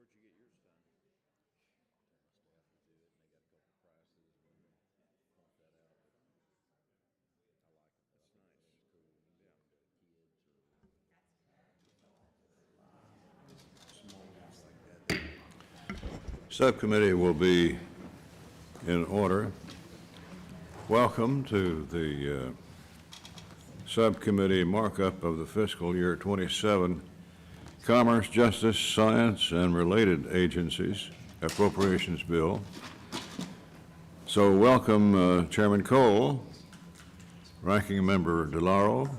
Where'd you get yours done? Subcommittee will be in order. Welcome to the Subcommittee markup of the fiscal year 27 Commerce, Justice, Science, and Related Agencies Appropriations Bill. So welcome Chairman Cole, Ranking Member Delauro,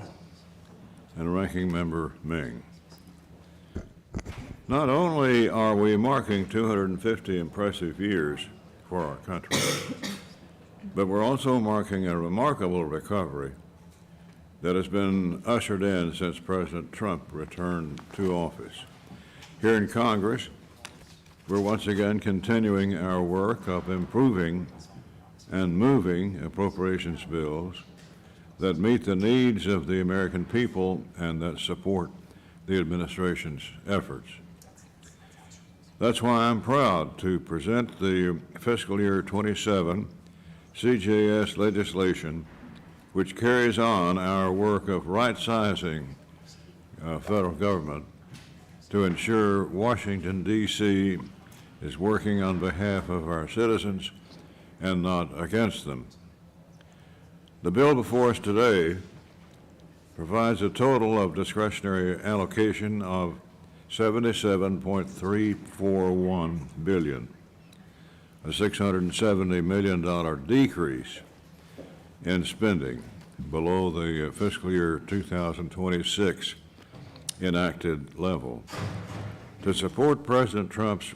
and Ranking Member Ming. Not only are we marking 250 impressive years for our country, but we're also marking a remarkable recovery that has been ushered in since President Trump returned to office. Here in Congress, we're once again continuing our work of improving and moving appropriations bills that meet the needs of the American people and that support the administration's efforts. That's why I'm proud to present the fiscal year 27 CJS legislation, which carries on our work of right-sizing federal government to ensure Washington, D.C. is working on behalf of our citizens and not against them. The bill before us today provides a total of discretionary allocation of $77.341 billion, a $670 million decrease in spending below the fiscal year 2026 enacted level to support President Trump's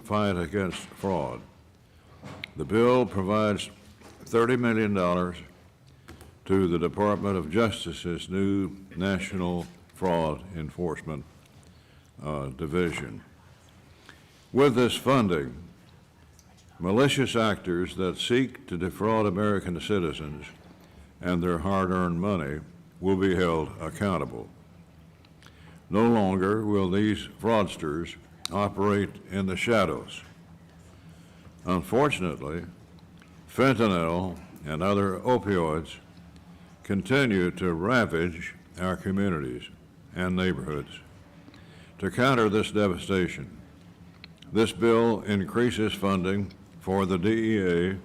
fight against fraud. The bill provides $30 million to the Department of Justice's new National Fraud Enforcement Division. With this funding, malicious actors that seek to defraud American citizens and their hard-earned money will be held accountable. No longer will these fraudsters operate in the shadows. Unfortunately, fentanyl and other opioids continue to ravage our communities and neighborhoods. To counter this devastation, this bill increases funding for the DEA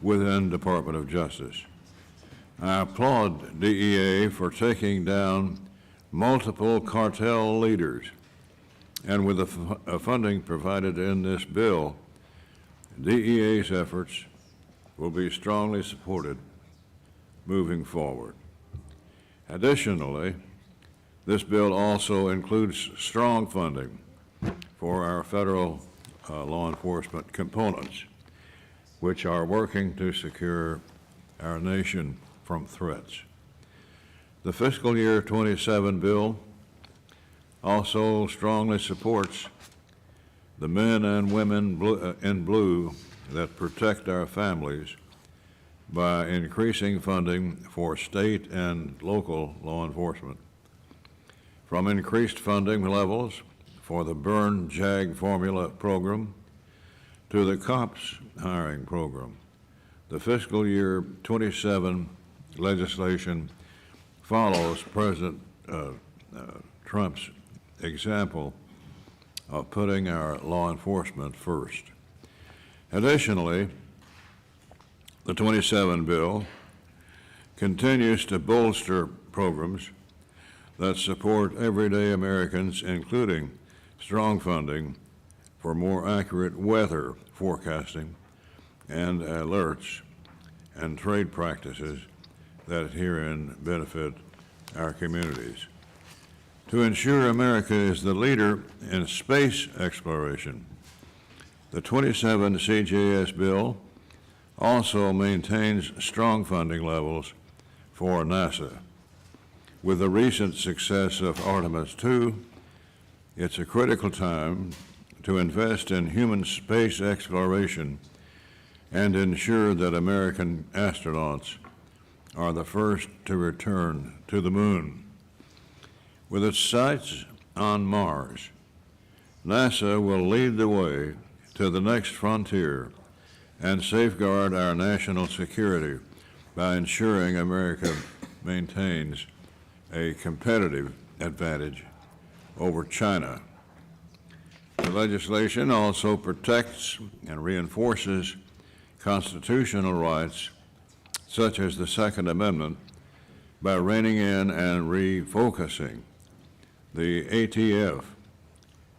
within Department of Justice. I applaud DEA for taking down multiple cartel leaders, and with the funding provided in this bill, DEA's efforts will be strongly supported moving forward. Additionally, this bill also includes strong funding for our federal law enforcement components, which are working to secure our nation from threats. The fiscal year 27 bill also strongly supports the men and women in blue that protect our families by increasing funding for state and local law enforcement. From increased funding levels for the Burn JAG formula program to the COPS hiring program, the fiscal year 27 legislation follows President Trump's example of putting our law enforcement first. Additionally, the 27 bill continues to bolster programs that support everyday Americans, including strong funding for more accurate weather forecasting and alerts and trade practices that herein benefit our communities. To ensure America is the leader in space exploration, the 27 CJS bill also maintains strong funding levels for NASA. With the recent success of Artemis II, it's a critical time to invest in human space exploration and ensure that American astronauts are the first to return to the moon. With its sights on Mars, NASA will lead the way to the next frontier and safeguard our national security by ensuring America maintains a competitive advantage over China. The legislation also protects and reinforces constitutional rights, such as the Second Amendment, by reining in and refocusing the ATF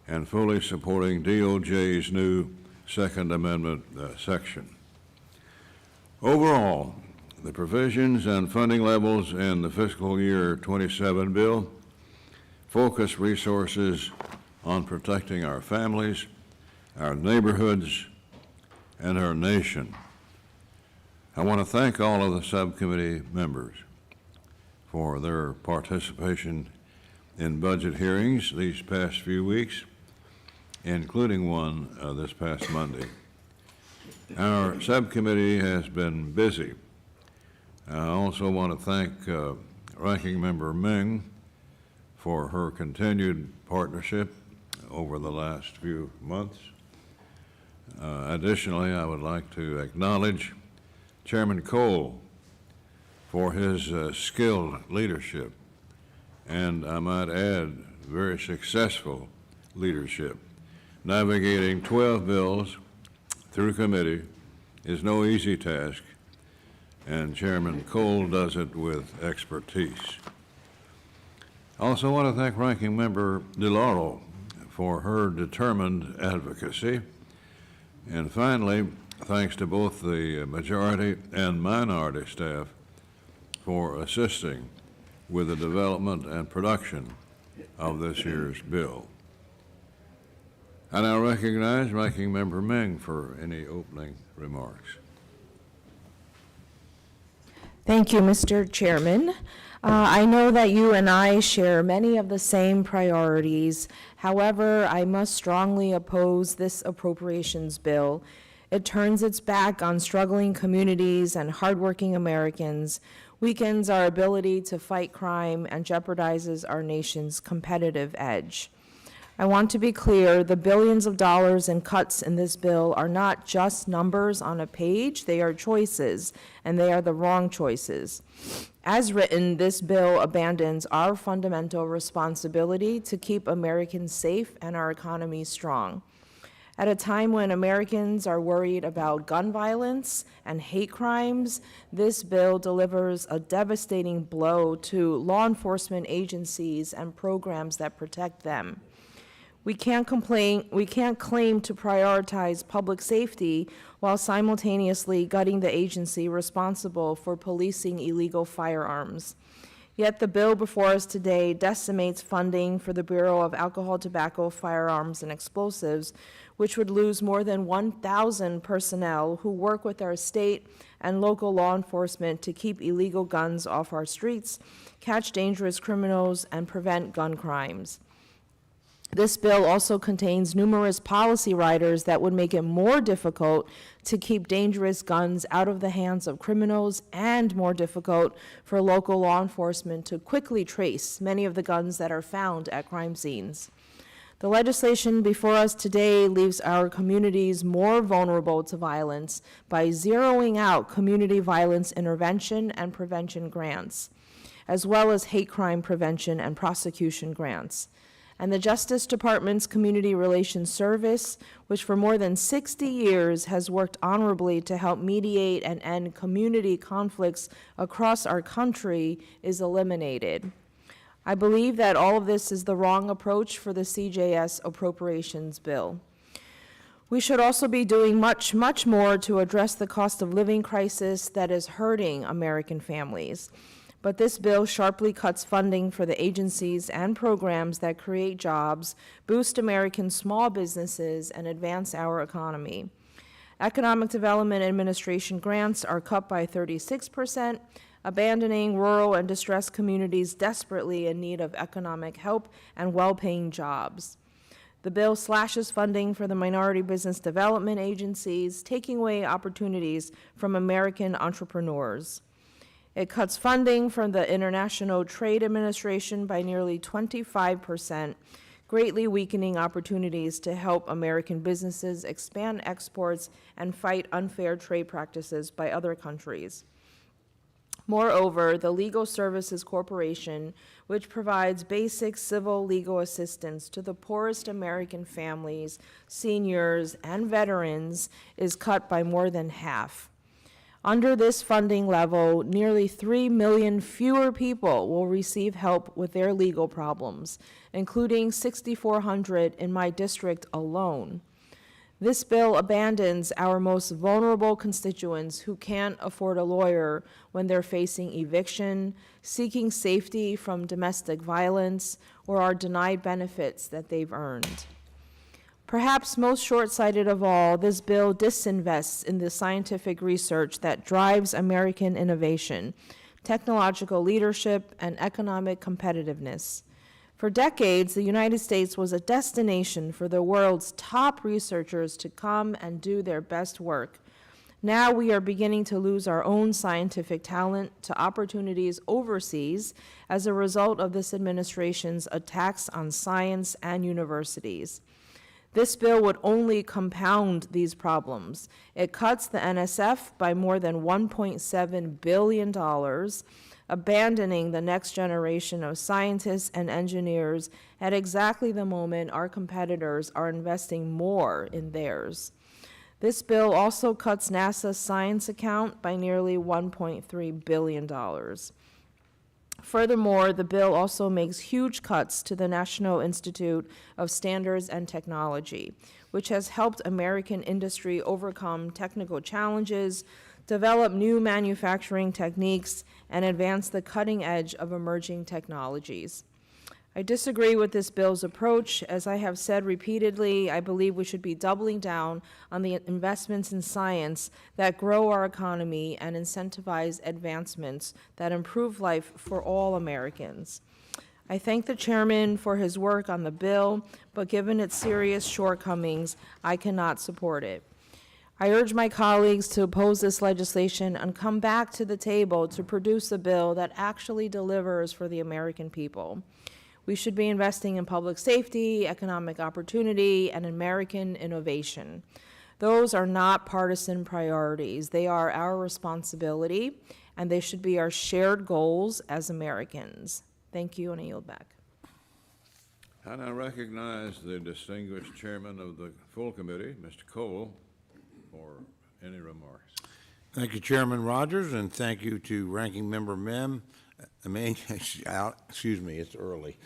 and fully supporting DOJ's new Second Amendment section. Overall, the provisions and funding levels in the fiscal year 27 bill focus resources on protecting our families, our neighborhoods, and our nation. I want to thank all of the subcommittee members for their participation in budget hearings these past few weeks, including one this past Monday. Our subcommittee has been busy. I also want to thank Ranking Member Meng for her continued partnership over the last few months. Additionally, I would like to acknowledge Chairman Cole for his skilled leadership, and I might add, very successful leadership. Navigating 12 bills through committee is no easy task, and Chairman Cole does it with expertise. I also want to thank Ranking Member Delauro for her determined advocacy. And finally, thanks to both the majority and minority staff for assisting with the development and production of this year's bill. I now recognize Ranking Member Meng for any opening remarks. Thank you, Mr. Chairman. I know that you and I share many of the same priorities. However, I must strongly oppose this appropriations bill. It turns its back on struggling communities and hardworking Americans, weakens our ability to fight crime, and jeopardizes our nation's competitive edge. I want to be clear, the billions of dollars in cuts in this bill are not just numbers on a page, they are choices, and they are the wrong choices. As written, this bill abandons our fundamental responsibility to keep Americans safe and our economy strong. At a time when Americans are worried about gun violence and hate crimes, this bill delivers a devastating blow to law enforcement agencies and programs that protect them. We can't claim to prioritize public safety while simultaneously gutting the agency responsible for policing illegal firearms. Yet the bill before us today decimates funding for the Bureau of Alcohol, Tobacco, Firearms, and Explosives, which would lose more than 1,000 personnel who work with our state and local law enforcement to keep illegal guns off our streets, catch dangerous criminals, and prevent gun crimes. This bill also contains numerous policy riders that would make it more difficult to keep dangerous guns out of the hands of criminals and more difficult for local law enforcement to quickly trace many of the guns that are found at crime scenes. The legislation before us today leaves our communities more vulnerable to violence by zeroing out community violence intervention and prevention grants, as well as hate crime prevention and prosecution grants. And the Justice Department's Community Relations Service, which for more than 60 years has worked honorably to help mediate and end community conflicts across our country, is eliminated. I believe that all of this is the wrong approach for the CJS appropriations bill. We should also be doing much, much more to address the cost of living crisis that is hurting American families. But this bill sharply cuts funding for the agencies and programs that create jobs, boost American small businesses, and advance our economy. Economic Development Administration grants are cut by 36%, abandoning rural and distressed communities desperately in need of economic help and well-paying jobs. The bill slashes funding for the minority business development agencies, taking away opportunities from American entrepreneurs. It cuts funding from the International Trade Administration by nearly 25%, greatly weakening opportunities to help American businesses expand exports and fight unfair trade practices by other countries. Moreover, the Legal Services Corporation, which provides basic civil legal assistance to the poorest American families, seniors, and veterans, is cut by more than half. Under this funding level, nearly 3 million fewer people will receive help with their legal problems, including 6,400 in my district alone. This bill abandons our most vulnerable constituents who can't afford a lawyer when they're facing eviction, seeking safety from domestic violence, or are denied benefits that they've earned. Perhaps most short-sighted of all, this bill disinvests in the scientific research that drives American innovation, technological leadership, and economic competitiveness. For decades, the United States was a destination for the world's top researchers to come and do their best work. Now we are beginning to lose our own scientific talent to opportunities overseas as a result of this administration's attacks on science and universities. This bill would only compound these problems. It cuts the NSF by more than $1.7 billion, abandoning the next generation of scientists and engineers at exactly the moment our competitors are investing more in theirs. This bill also cuts NASA's science account by nearly $1.3 billion. Furthermore, the bill also makes huge cuts to the National Institute of Standards and Technology, which has helped American industry overcome technical challenges, develop new manufacturing techniques, and advance the cutting edge of emerging technologies. I disagree with this bill's approach. As I have said repeatedly, I believe we should be doubling down on the investments in science that grow our economy and incentivize advancements that improve life for all Americans. I thank the chairman for his work on the bill, but given its serious shortcomings, I cannot support it. I urge my colleagues to oppose this legislation and come back to the table to produce a bill that actually delivers for the American people. We should be investing in public safety, economic opportunity, and American innovation. Those are not partisan priorities. They are our responsibility, and they should be our shared goals as Americans. Thank you, and I yield back. I now recognize the distinguished chairman of the full committee, Mr. Cole, for any remarks. Thank you, Chairman Rogers, and thank you to Ranking Member Ming, excuse me, it's early,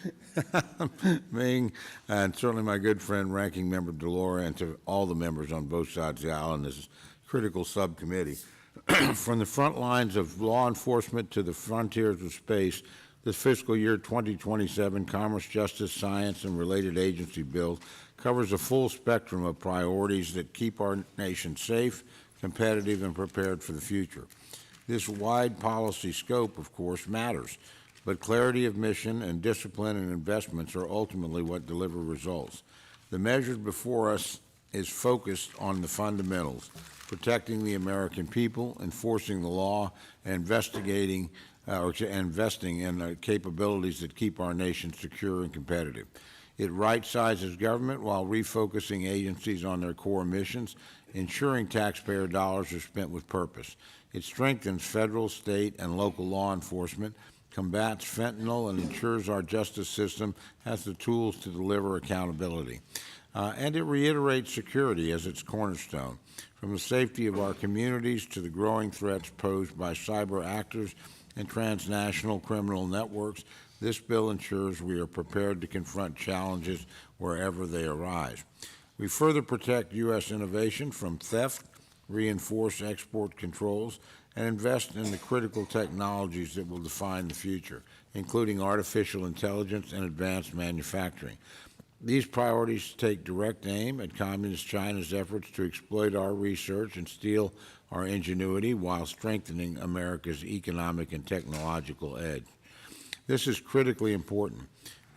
Ming, and certainly my good friend Ranking Member Delauro, and to all the members on both sides of the aisle in this critical subcommittee. From the front lines of law enforcement to the frontiers of space, this fiscal year 2027 Commerce, Justice, Science, and related agency bill covers a full spectrum of priorities that keep our nation safe, competitive, and prepared for the future. This wide policy scope, of course, matters, but clarity of mission and discipline and investments are ultimately what deliver results. The measure before us is focused on the fundamentals, protecting the American people, enforcing the law, and investing in the capabilities that keep our nation secure and competitive. It right-sizes government while refocusing agencies on their core missions, ensuring taxpayer dollars are spent with purpose. It strengthens federal, state, and local law enforcement, combats fentanyl, and ensures our justice system has the tools to deliver accountability. And it reiterates security as its cornerstone, from the safety of our communities to the growing threats posed by cyber actors and transnational criminal networks. This bill ensures we are prepared to confront challenges wherever they arise. We further protect U.S. innovation from theft, reinforce export controls, and invest in the critical technologies that will define the future, including artificial intelligence and advanced manufacturing. These priorities take direct aim at Communist China's efforts to exploit our research and steal our ingenuity while strengthening America's economic and technological edge. This is critically important.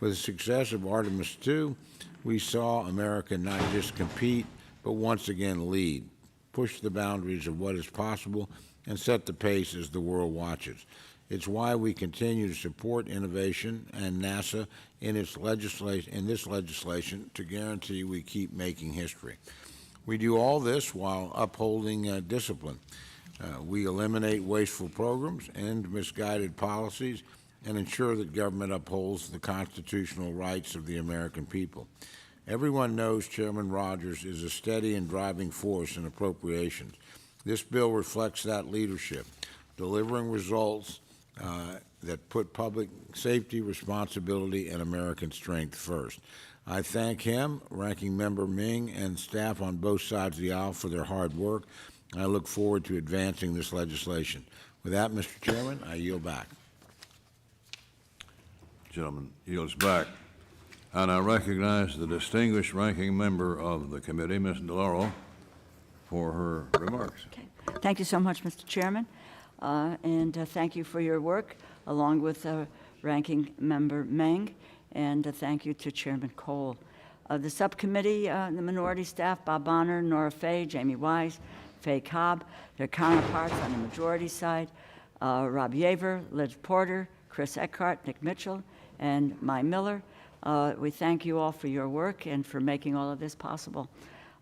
With the success of Artemis II, we saw America not just compete, but once again lead, push the boundaries of what is possible, and set the pace as the world watches. It's why we continue to support innovation and NASA in this legislation to guarantee we keep making history. We do all this while upholding discipline. We eliminate wasteful programs and misguided policies and ensure that government upholds the constitutional rights of the American people. Everyone knows Chairman Rogers is a steady and driving force in appropriations. This bill reflects that leadership, delivering results that put public safety, responsibility, and American strength first. I thank him, Ranking Member Ming, and staff on both sides of the aisle for their hard work. I look forward to advancing this legislation. With that, Mr. Chairman, I yield back. Gentleman yields back. And I recognize the distinguished ranking member of the committee, Ms. Delauro, for her remarks. Okay. Thank you so much, Mr. Chairman, and thank you for your work, along with Ranking Member Meng, and thank you to Chairman Cole. The subcommittee, the minority staff, Bob Bonner, Nora Fay, Jamie Wise, Fay Cobb, their counterparts on the majority side, Rob Yaver, Liz Porter, Chris Eckhart, Nick Mitchell, and Mai Miller. We thank you all for your work and for making all of this possible.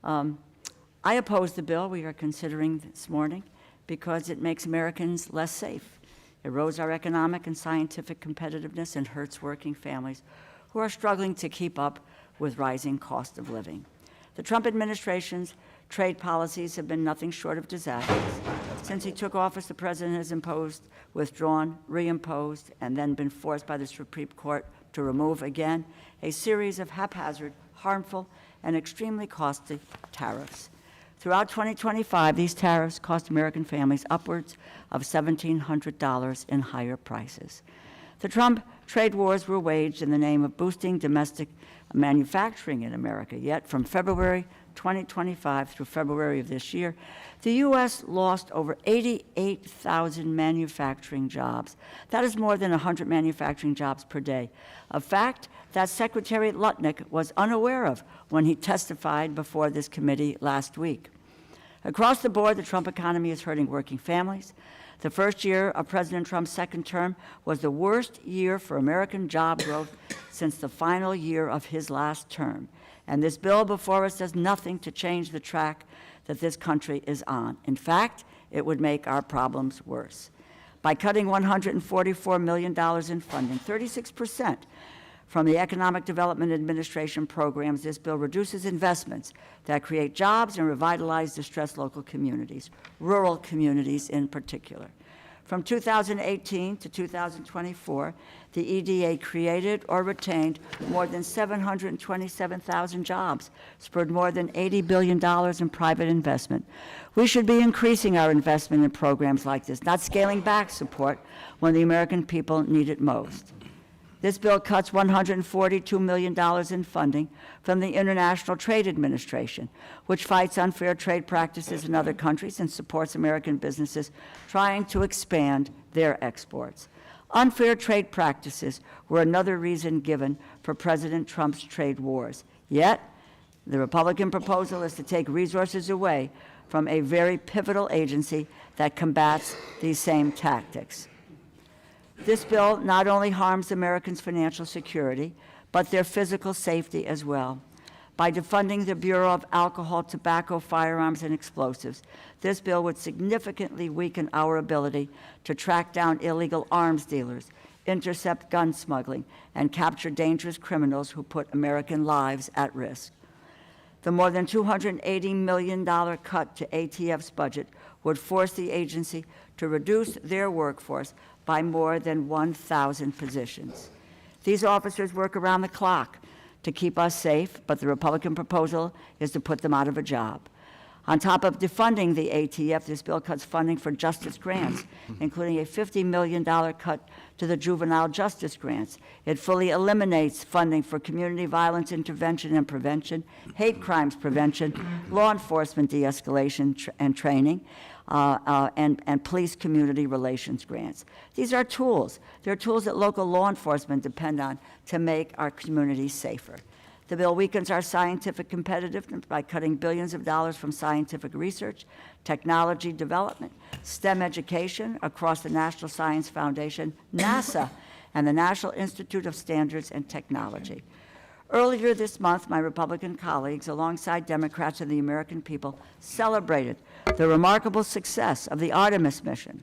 I oppose the bill we are considering this morning because it makes Americans less safe, erodes our economic and scientific competitiveness, and hurts working families who are struggling to keep up with rising cost of living. The Trump administration's trade policies have been nothing short of disastrous. Since he took office, the president has imposed, withdrawn, reimposed, and then been forced by the Supreme Court to remove again a series of haphazard, harmful, and extremely costly tariffs. Throughout 2025, these tariffs cost American families upwards of $1,700 in higher prices. The Trump trade wars were waged in the name of boosting domestic manufacturing in America, yet from February 2025 through February of this year, the U.S. lost over 88,000 manufacturing jobs. That is more than 100 manufacturing jobs per day, a fact that Secretary Lutnick was unaware of when he testified before this committee last week. Across the board, the Trump economy is hurting working families. The first year of President Trump's second term was the worst year for American job growth since the final year of his last term. And this bill before us does nothing to change the track that this country is on. In fact, it would make our problems worse. By cutting $144 million in funding, 36% from the Economic Development Administration programs, this bill reduces investments that create jobs and revitalize distressed local communities, rural communities in particular. From 2018 to 2024, the EDA created or retained more than 727,000 jobs, spurred more than $80 billion in private investment. We should be increasing our investment in programs like this, not scaling back support when the American people need it most. This bill cuts $142 million in funding from the International Trade Administration, which fights unfair trade practices in other countries and supports American businesses trying to expand their exports. Unfair trade practices were another reason given for President Trump's trade wars. Yet, the Republican proposal is to take resources away from a very pivotal agency that combats these same tactics. This bill not only harms Americans' financial security, but their physical safety as well. By defunding the Bureau of Alcohol, Tobacco, Firearms, and Explosives, this bill would significantly weaken our ability to track down illegal arms dealers, intercept gun smuggling, and capture dangerous criminals who put American lives at risk. The more than $280 million cut to ATF's budget would force the agency to reduce their workforce by more than 1,000 positions. These officers work around the clock to keep us safe, but the Republican proposal is to put them out of a job. On top of defunding the ATF, this bill cuts funding for justice grants, including a $50 million cut to the juvenile justice grants. It fully eliminates funding for community violence intervention and prevention, hate crimes prevention, law enforcement de-escalation and training, and police community relations grants. These are tools. They're tools that local law enforcement depend on to make our communities safer. The bill weakens our scientific competitiveness by cutting billions of dollars from scientific research, technology development, STEM education across the National Science Foundation, NASA, and the National Institute of Standards and Technology. Earlier this month, my Republican colleagues, alongside Democrats and the American people, celebrated the remarkable success of the Artemis mission.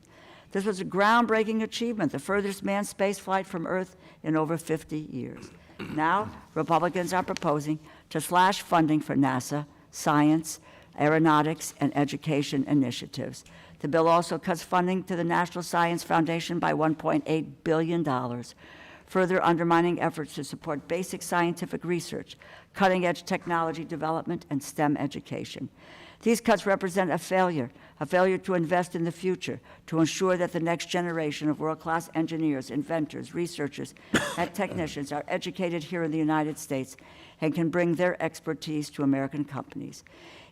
This was a groundbreaking achievement, the furthest manned space flight from Earth in over 50 years. Now, Republicans are proposing to slash funding for NASA, science, aeronautics, and education initiatives. The bill also cuts funding to the National Science Foundation by $1.8 billion, further undermining efforts to support basic scientific research, cutting-edge technology development, and STEM education. These cuts represent a failure to invest in the future, to ensure that the next generation of world-class engineers, inventors, researchers, and technicians are educated here in the United States and can bring their expertise to American companies.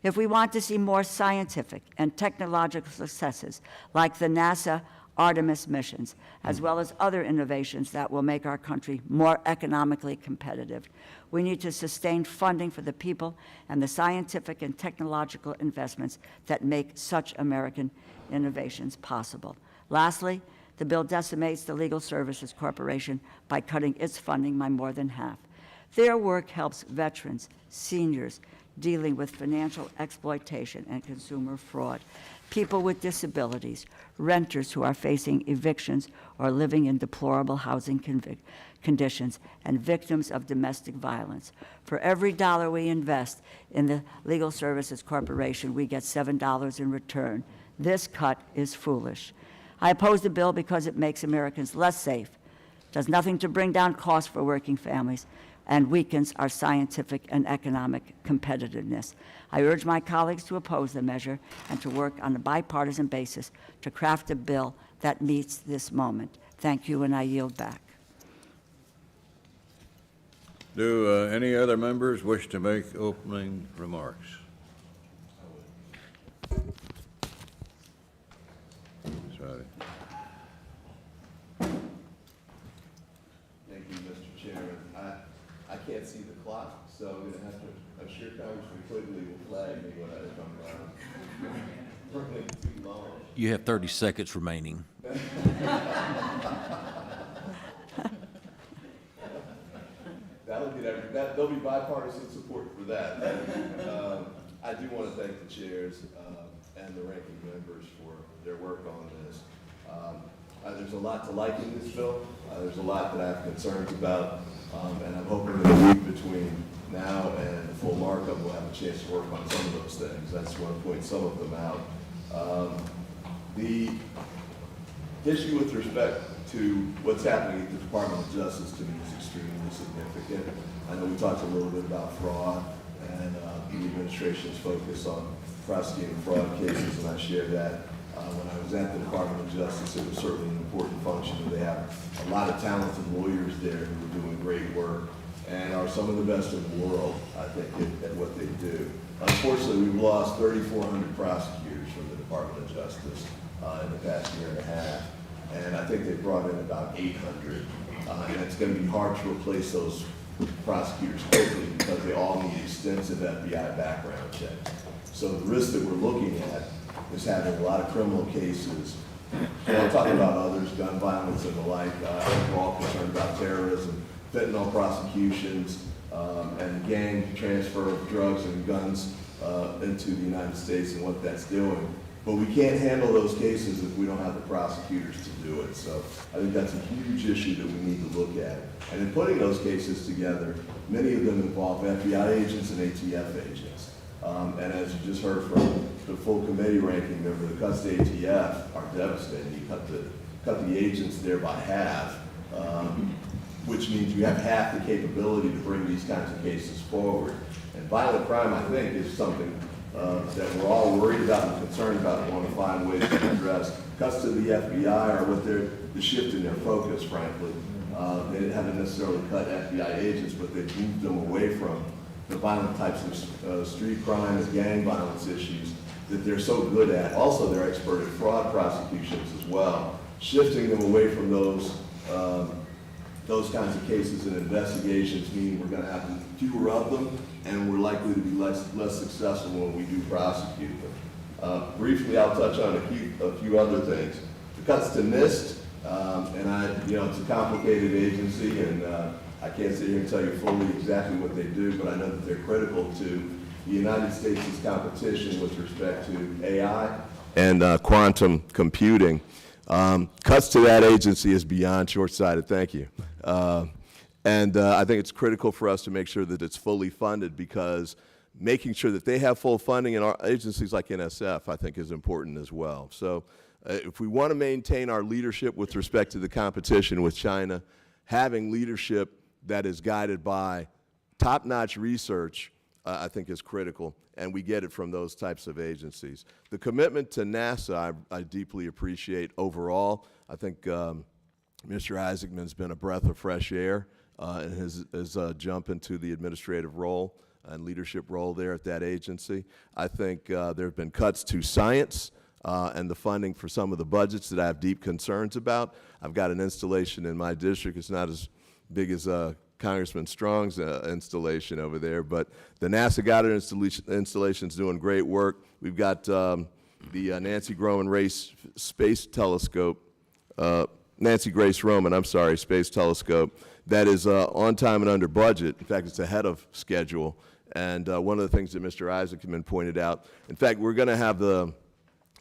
If we want to see more scientific and technological successes like the NASA Artemis missions, as well as other innovations that will make our country more economically competitive, we need to sustain funding for the people and the scientific and technological investments that make such American innovations possible. Lastly, the bill decimates the Legal Services Corporation by cutting its funding by more than half. Their work helps veterans, seniors dealing with financial exploitation and consumer fraud, people with disabilities, renters who are facing evictions or living in deplorable housing conditions, and victims of domestic violence. For every dollar we invest in the Legal Services Corporation, we get $7 in return. This cut is foolish. I oppose the bill because it makes Americans less safe, does nothing to bring down costs for working families, and weakens our scientific and economic competitiveness. I urge my colleagues to oppose the measure and to work on a bipartisan basis to craft a bill that meets this moment. Thank you, and I yield back. Do any other members wish to make opening remarks? Sorry. Thank you, Mr. Chairman. I can't see the clock, so I'm gonna have to, I'm sure Congressman Quigley will flag me when I'm running too long. You have 30 seconds remaining. There'll be bipartisan support for that. I do want to thank the chairs and the ranking members for their work on this. There's a lot to like in this bill. There's a lot that I have concerns about, and I'm hoping that the week between now and the full markup we'll have a chance to work on some of those things. I just want to point some of them out. The issue with respect to what's happening at the Department of Justice to me is extremely significant. I know we talked a little bit about fraud and the administration's focus on prosecuting fraud cases, and I share that. When I was at the Department of Justice, it was certainly an important function. They have a lot of talented lawyers there who are doing great work and are some of the best in the world, I think, at what they do. Unfortunately, we've lost 3,400 prosecutors from the Department of Justice in the past year and a half, and I think they've brought in about 800. And it's going to be hard to replace those prosecutors quickly because they all need extensive FBI background checks. So the risk that we're looking at is having a lot of criminal cases. And I'm talking about others, gun violence and the like. We're all concerned about terrorism, fentanyl prosecutions, and gang transfer of drugs and guns into the United States and what that's doing. But we can't handle those cases if we don't have the prosecutors to do it. So I think that's a huge issue that we need to look at. And in putting those cases together, many of them involve FBI agents and ATF agents. And as you just heard from the full committee ranking member, the cuts to ATF are devastating. You cut the agents there by half, which means you have half the capability to bring these kinds of cases forward. And violent crime, I think, is something that we're all worried about and concerned about and want to find ways to address. Cuts to the FBI are what the shift in their focus, frankly. They haven't necessarily cut FBI agents, but they've moved them away from the violent types of street crime and gang violence issues that they're so good at. Also, they're expert at fraud prosecutions as well, shifting them away from those those kinds of cases and investigations mean we're going to have fewer of them, and we're likely to be less successful when we do prosecute them. Briefly, I'll touch on a few other things. The cuts to NIST, it's a complicated agency, and I can't sit here and tell you fully exactly what they do, but I know that they're critical to the United States' competition with respect to AI and quantum computing. Cuts to that agency is beyond short-sighted, thank you. I think it's critical for us to make sure that it's fully funded, because making sure that they have full funding in our agencies like NSF, I think, is important as well. So if we want to maintain our leadership with respect to the competition with China, having leadership that is guided by top-notch research, I think is critical, and we get it from those types of agencies. The commitment to NASA, I deeply appreciate overall. I think Mr. Isaacman's been a breath of fresh air in his jump into the administrative role and leadership role there at that agency. I think there have been cuts to science and the funding for some of the budgets that I have deep concerns about. I've got an installation in my district. It's not as big as Congressman Strong's installation over there, but the NASA Goddard installation is doing great work. We've got the Nancy Groman Race Space Telescope, Nancy Grace Roman, I'm sorry, Space Telescope, that is on time and under budget. In fact, it's ahead of schedule. And one of the things that Mr. Isaacman pointed out, in fact, we're going to have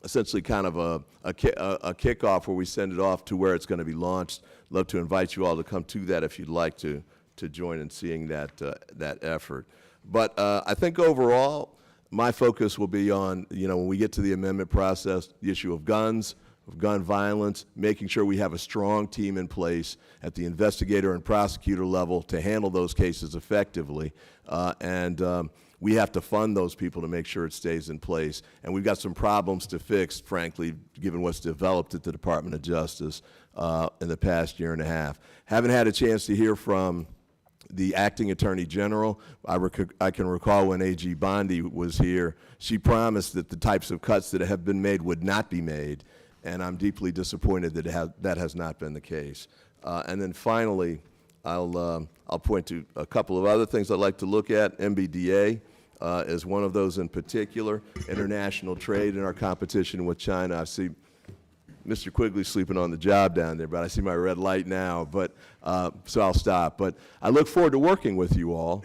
essentially kind of a kickoff where we send it off to where it's going to be launched. Love to invite you all to come to that if you'd like to join in seeing that effort. But I think overall, my focus will be on, when we get to the amendment process, the issue of guns, of gun violence, making sure we have a strong team in place at the investigator and prosecutor level to handle those cases effectively. We have to fund those people to make sure it stays in place. And we've got some problems to fix, frankly, given what's developed at the Department of Justice in the past year and a half. Haven't had a chance to hear from the acting attorney general. I can recall when AG Bondi was here, she promised that the types of cuts that have been made would not be made, and I'm deeply disappointed that that has not been the case. And then finally, I'll point to a couple of other things I'd like to look at. MBDA is one of those in particular. International trade and our competition with China. I see Mr. Quigley sleeping on the job down there, but I see my red light now. But so I'll stop. But I look forward to working with you all.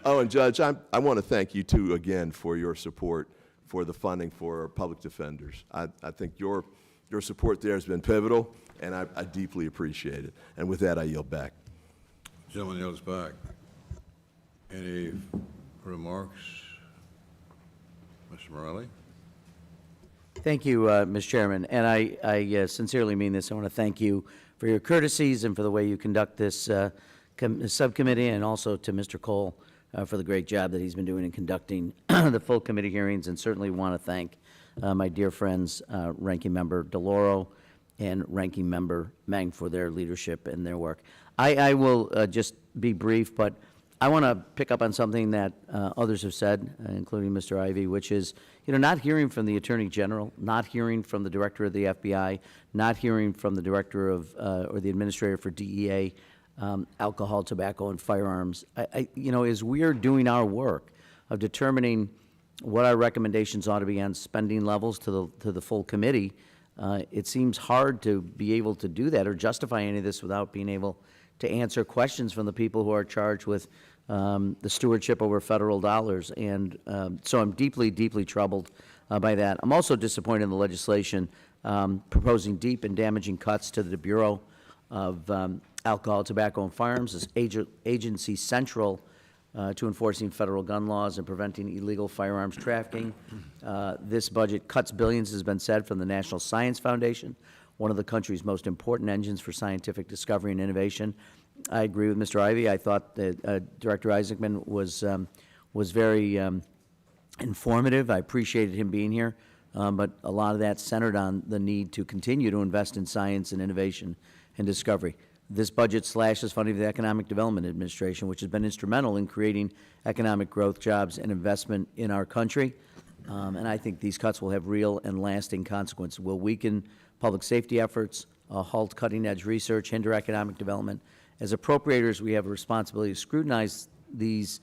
And Judge, I want to thank you too again for your support for the funding for public defenders. I think your support there has been pivotal, and I deeply appreciate it. And with that, I yield back. Gentleman yields back. Any remarks? Mr. Morelli? Thank you, Mr. Chairman, and I sincerely mean this. I want to thank you for your courtesies and for the way you conduct this subcommittee, and also to Mr. Cole for the great job that he's been doing in conducting the full committee hearings, and certainly want to thank my dear friends, Ranking Member Delauro and Ranking Member Meng, for their leadership and their work. I will just be brief, but I want to pick up on something that others have said, including Mr. Ivey, which is, not hearing from the Attorney General, not hearing from the Director of the FBI, not hearing from the Director of, or the Administrator for DEA, alcohol, tobacco, and firearms. As we're doing our work of determining what our recommendations ought to be on spending levels to the full committee, it seems hard to be able to do that or justify any of this without being able to answer questions from the people who are charged with the stewardship over federal dollars. And so I'm deeply, deeply troubled by that. I'm also disappointed in the legislation proposing deep and damaging cuts to the Bureau of Alcohol, Tobacco, and Firearms, as agency central to enforcing federal gun laws and preventing illegal firearms trafficking. This budget cuts billions, has been said, from the National Science Foundation, one of the country's most important engines for scientific discovery and innovation. I agree with Mr. Ivey. I thought that Director Isaacman was very informative. I appreciated him being here, but a lot of that centered on the need to continue to invest in science and innovation and discovery. This budget slashes funding of the Economic Development Administration, which has been instrumental in creating economic growth, jobs, and investment in our country. And I think these cuts will have real and lasting consequences. Will weaken public safety efforts, halt cutting-edge research, hinder economic development, As appropriators, we have a responsibility to scrutinize these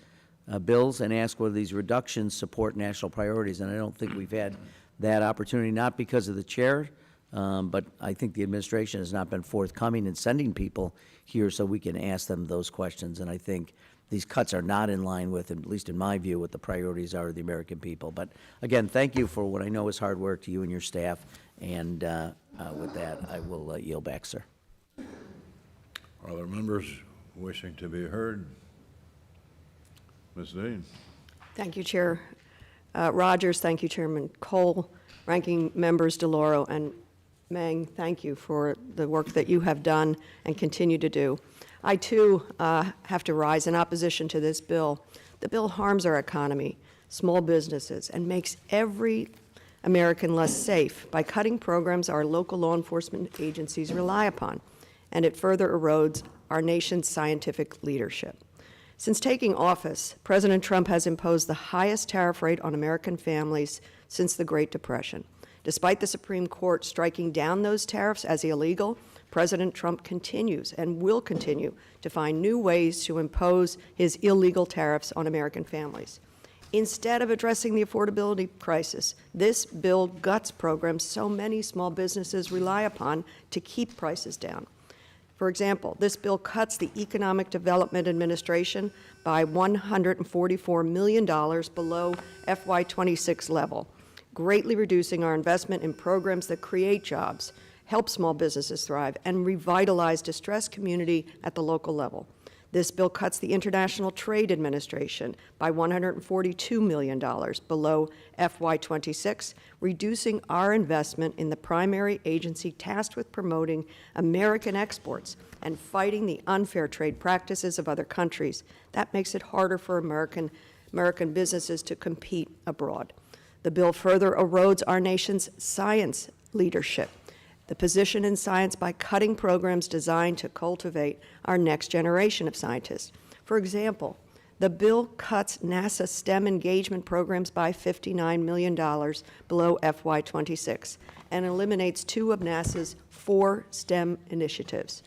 bills and ask whether these reductions support national priorities, and I don't think we've had that opportunity, not because of the chair, but I think the administration has not been forthcoming in sending people here so we can ask them those questions, and I think these cuts are not in line with, at least in my view, what the priorities are of the American people. But again, thank you for what I know is hard work to you and your staff, and with that, I will yield back, sir. Are there members wishing to be heard? Ms. Dean? Thank you, Chair Rogers. Thank you, Chairman Cole, Ranking Members Delauro and Meng. Thank you for the work that you have done and continue to do. I, too, have to rise in opposition to this bill. The bill harms our economy, small businesses, and makes every American less safe by cutting programs our local law enforcement agencies rely upon, and it further erodes our nation's scientific leadership. Since taking office, President Trump has imposed the highest tariff rate on American families since the Great Depression. Despite the Supreme Court striking down those tariffs as illegal, President Trump continues and will continue to find new ways to impose his illegal tariffs on American families. Instead of addressing the affordability crisis, this bill guts programs so many small businesses rely upon to keep prices down. For example, this bill cuts the Economic Development Administration by $144 million below FY26 level, greatly reducing our investment in programs that create jobs, help small businesses thrive, and revitalize distressed community at the local level. This bill cuts the International Trade Administration by $142 million below FY26, reducing our investment in the primary agency tasked with promoting American exports and fighting the unfair trade practices of other countries. That makes it harder for American businesses to compete abroad. The bill further erodes our nation's science leadership, the position in science, by cutting programs designed to cultivate our next generation of scientists. For example, the bill cuts NASA STEM engagement programs by $59 million below FY26 and eliminates 2 of NASA's 4 STEM initiatives.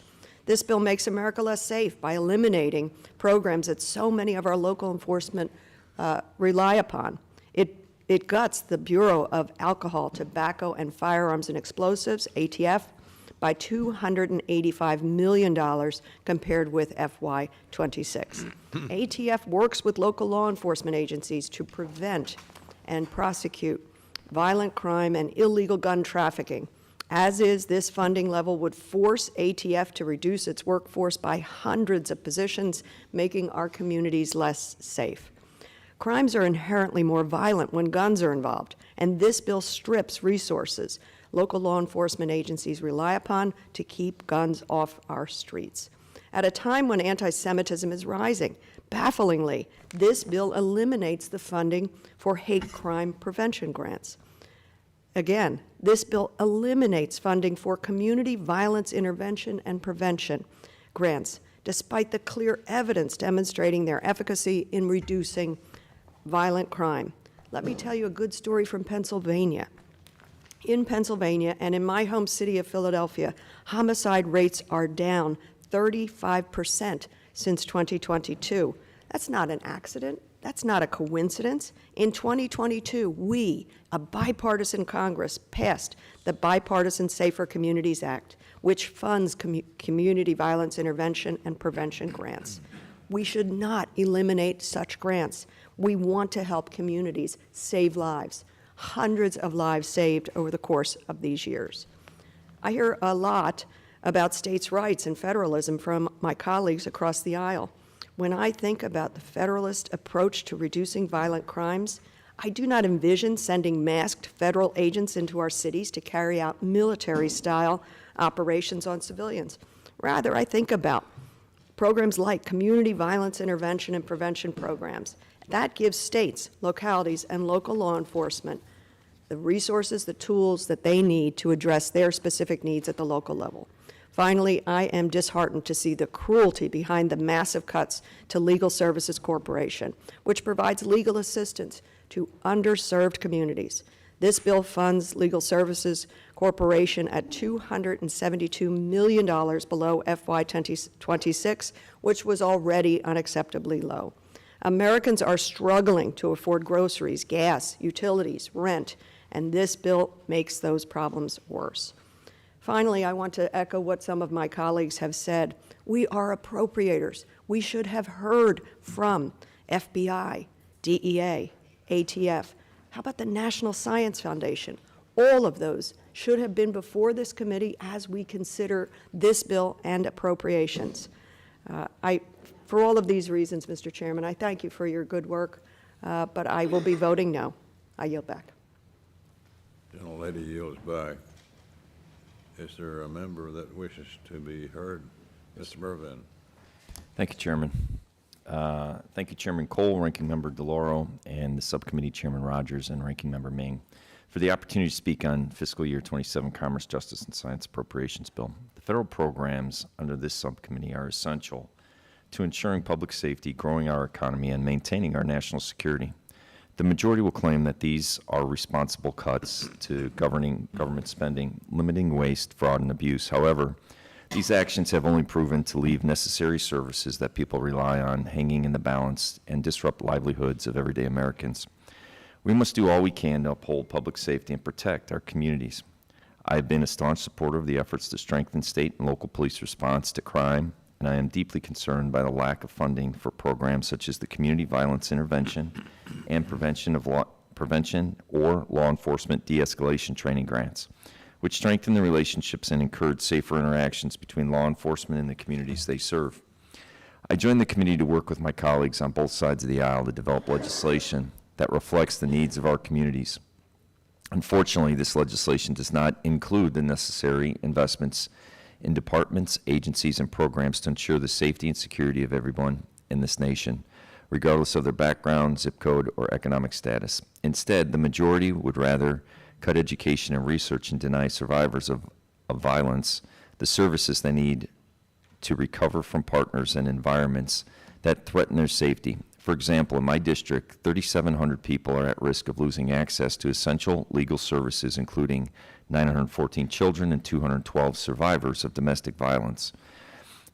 This bill makes America less safe by eliminating programs that so many of our local enforcement rely upon. It guts the Bureau of Alcohol, Tobacco, and Firearms and Explosives, ATF, by $285 million compared with FY26. ATF works with local law enforcement agencies to prevent and prosecute violent crime and illegal gun trafficking. As is, this funding level would force ATF to reduce its workforce by hundreds of positions, making our communities less safe. Crimes are inherently more violent when guns are involved, and this bill strips resources local law enforcement agencies rely upon to keep guns off our streets. At a time when anti-Semitism is rising, bafflingly, this bill eliminates the funding for hate crime prevention grants. Again, this bill eliminates funding for community violence intervention and prevention grants, despite the clear evidence demonstrating their efficacy in reducing violent crime. Let me tell you a good story from Pennsylvania. In Pennsylvania and in my home city of Philadelphia, homicide rates are down 35% since 2022. That's not an accident. That's not a coincidence. In 2022, we, a bipartisan Congress, passed the Bipartisan Safer Communities Act, which funds community violence intervention and prevention grants. We should not eliminate such grants. We want to help communities save lives, hundreds of lives saved over the course of these years. I hear a lot about states' rights and federalism from my colleagues across the aisle. When I think about the federalist approach to reducing violent crimes, I do not envision sending masked federal agents into our cities to carry out military-style operations on civilians. Rather, I think about programs like community violence intervention and prevention programs. That gives states, localities, and local law enforcement the resources, the tools that they need to address their specific needs at the local level. Finally, I am disheartened to see the cruelty behind the massive cuts to Legal Services Corporation, which provides legal assistance to underserved communities. This bill funds Legal Services Corporation at $272 million below FY26, which was already unacceptably low. Americans are struggling to afford groceries, gas, utilities, rent, and this bill makes those problems worse. Finally, I want to echo what some of my colleagues have said. We are appropriators. We should have heard from FBI, DEA, ATF. How about the National Science Foundation? All of those should have been before this committee as we consider this bill and appropriations. For all of these reasons, Mr. Chairman, I thank you for your good work, but I will be voting no. I yield back. Gentlelady yields back. Is there a member that wishes to be heard? Mr. Mervyn. Thank you, Chairman. Thank you, Chairman Cole, Ranking Member Delauro, and the Subcommittee Chairman Rogers and Ranking Member Ming for the opportunity to speak on Fiscal Year 27 Commerce, Justice, and Science Appropriations Bill. The federal programs under this subcommittee are essential to ensuring public safety, growing our economy, and maintaining our national security. The majority will claim that these are responsible cuts to governing government spending, limiting waste, fraud, and abuse. However, these actions have only proven to leave necessary services that people rely on hanging in the balance and disrupt livelihoods of everyday Americans. We must do all we can to uphold public safety and protect our communities. I have been a staunch supporter of the efforts to strengthen state and local police response to crime, and I am deeply concerned by the lack of funding for programs such as the Community Violence Intervention and Prevention or Law Enforcement De-escalation Training Grants, which strengthen the relationships and encourage safer interactions between law enforcement and the communities they serve. I joined the committee to work with my colleagues on both sides of the aisle to develop legislation that reflects the needs of our communities. Unfortunately, this legislation does not include the necessary investments in departments, agencies, and programs to ensure the safety and security of everyone in this nation, regardless of their background, zip code, or economic status. Instead, the majority would rather cut education and research and deny survivors of violence the services they need to recover from partners and environments that threaten their safety. For example, in my district, 3,700 people are at risk of losing access to essential legal services, including 914 children and 212 survivors of domestic violence.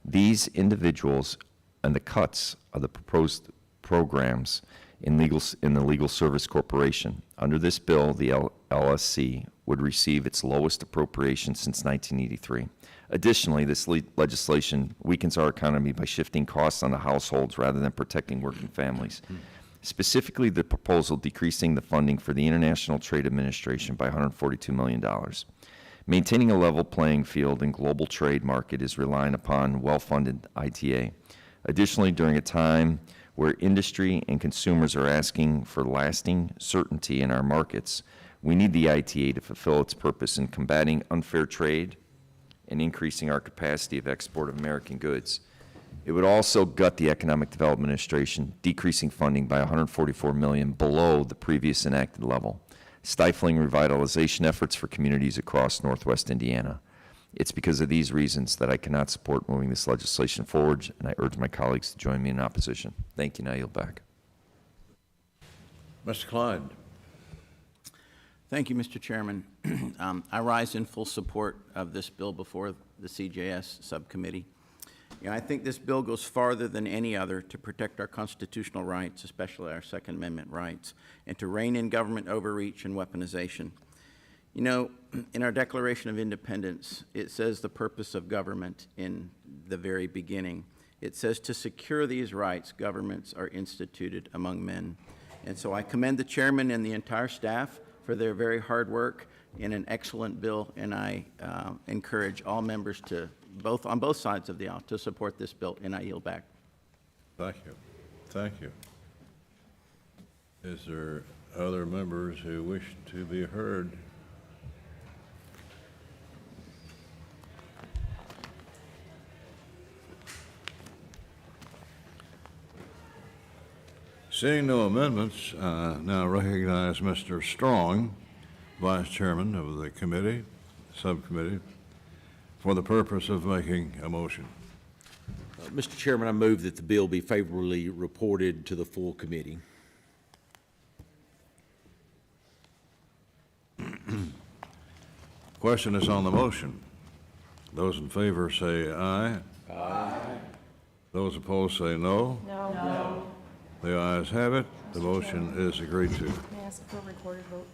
These individuals and the cuts of the proposed programs in the Legal Service Corporation. Under this bill, the LSC would receive its lowest appropriation since 1983. Additionally, this legislation weakens our economy by shifting costs on the households rather than protecting working families. Specifically, the proposal decreasing the funding for the International Trade Administration by $142 million. Maintaining a level playing field in global trade market is relying upon well-funded ITA. Additionally, during a time where industry and consumers are asking for lasting certainty in our markets, we need the ITA to fulfill its purpose in combating unfair trade and increasing our capacity of export of American goods. It would also gut the Economic Development Administration, decreasing funding by $144 million below the previous enacted level, stifling revitalization efforts for communities across Northwest Indiana. It's because of these reasons that I cannot support moving this legislation forward, and I urge my colleagues to join me in opposition. Thank you, and I yield back. Mr. Clyde. Thank you, Mr. Chairman. I rise in full support of this bill before the CJS subcommittee. I think this bill goes farther than any other to protect our constitutional rights, especially our Second Amendment rights, and to rein in government overreach and weaponization. You know, in our Declaration of Independence, it says the purpose of government in the very beginning. It says to secure these rights, governments are instituted among men. And so I commend the chairman and the entire staff for their very hard work in an excellent bill, and I encourage all members to, on both sides of the aisle, to support this bill, and I yield back. Thank you. Thank you. Is there other members who wish to be heard? Seeing no amendments, now recognize Mr. Strong, Vice Chairman of the committee, subcommittee, for the purpose of making a motion. Mr. Chairman, I move that the bill be favorably reported to the full committee. Question is on the motion. Those in favor say aye. Aye. Those opposed say no. No. The ayes have it. The motion is agreed to. May I ask for a recorded vote?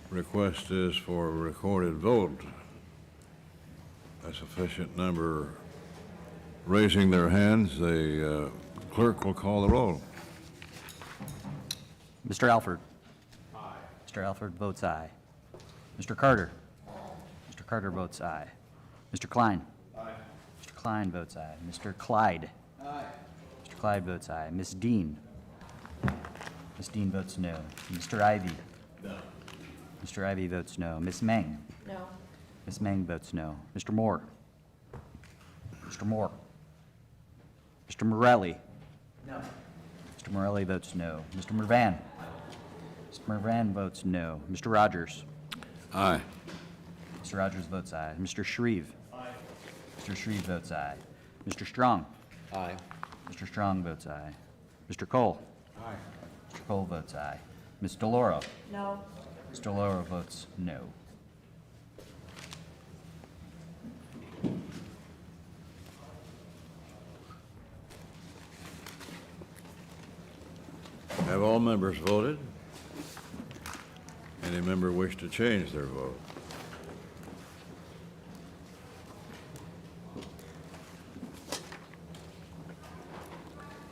Request is for a recorded vote. A sufficient number raising their hands. The clerk will call the roll. Mr. Alford? Aye. Mr. Alford votes aye. Mr. Carter? Mr. Carter votes aye. Mr. Klein? Aye. Mr. Klein votes aye. Mr. Clyde? Aye. Mr. Clyde votes aye. Ms. Dean? Ms. Dean votes no. Mr. Ivy? No. Mr. Ivy votes no. Ms. Meng? No. Ms. Meng votes no. Mr. Moore? Mr. Moore? Mr. Morelli? No. Mr. Morelli votes no. Mr. Mervan? Mr. Mervan votes no. Mr. Rogers? Aye. Mr. Rogers votes aye. Mr. Shreve? Aye. Mr. Shreve votes aye. Mr. Strong? Aye. Mr. Strong votes aye. Mr. Cole? Aye. Mr. Cole votes aye. Ms. Delauro? No. Ms. Delauro votes no. Have all members voted? Any member wish to change their vote?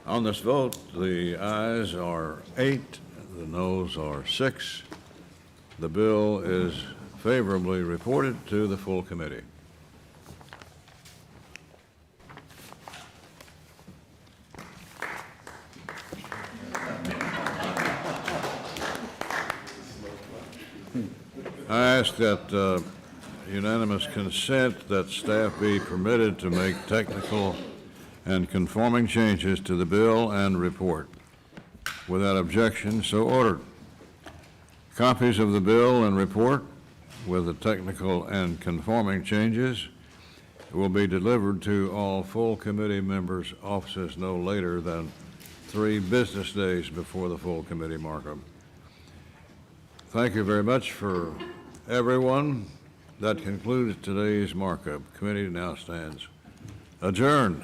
On this vote, the ayes are 8, the noes are 6. The bill is favorably reported to the full committee. I ask that unanimous consent that staff be permitted to make technical and conforming changes to the bill and report. Without objection, so ordered. Copies of the bill and report with the technical and conforming changes will be delivered to all full committee members' offices no later than 3 business days before the full committee markup. Thank you very much for everyone. That concludes today's markup. Committee now stands adjourned.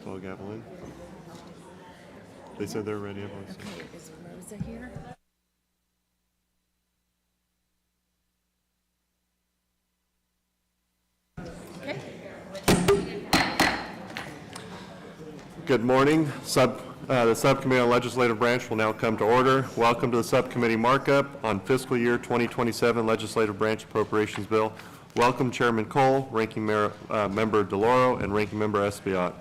blow a gavel in. They said they're ready. Everyone's Okay, is Rosa here? Good morning. The Subcommittee on Legislative Branch will now come to order. Welcome to the Subcommittee Markup on Fiscal Year 2027 Legislative Branch Appropriations Bill. Welcome Chairman Cole, Ranking Member Delauro, and Ranking Member Espiat.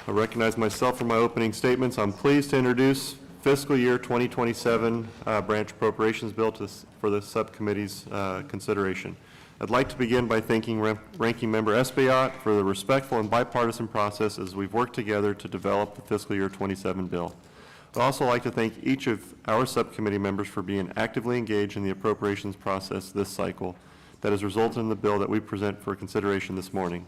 I recognize myself for my opening statements. I'm pleased to introduce Fiscal Year 2027 Branch Appropriations Bill for the Subcommittee's consideration. I'd like to begin by thanking Ranking Member Espiat for the respectful and bipartisan process as we've worked together to develop the Fiscal Year 27 bill. I'd also like to thank each of our subcommittee members for being actively engaged in the appropriations process this cycle that has resulted in the bill that we present for consideration this morning.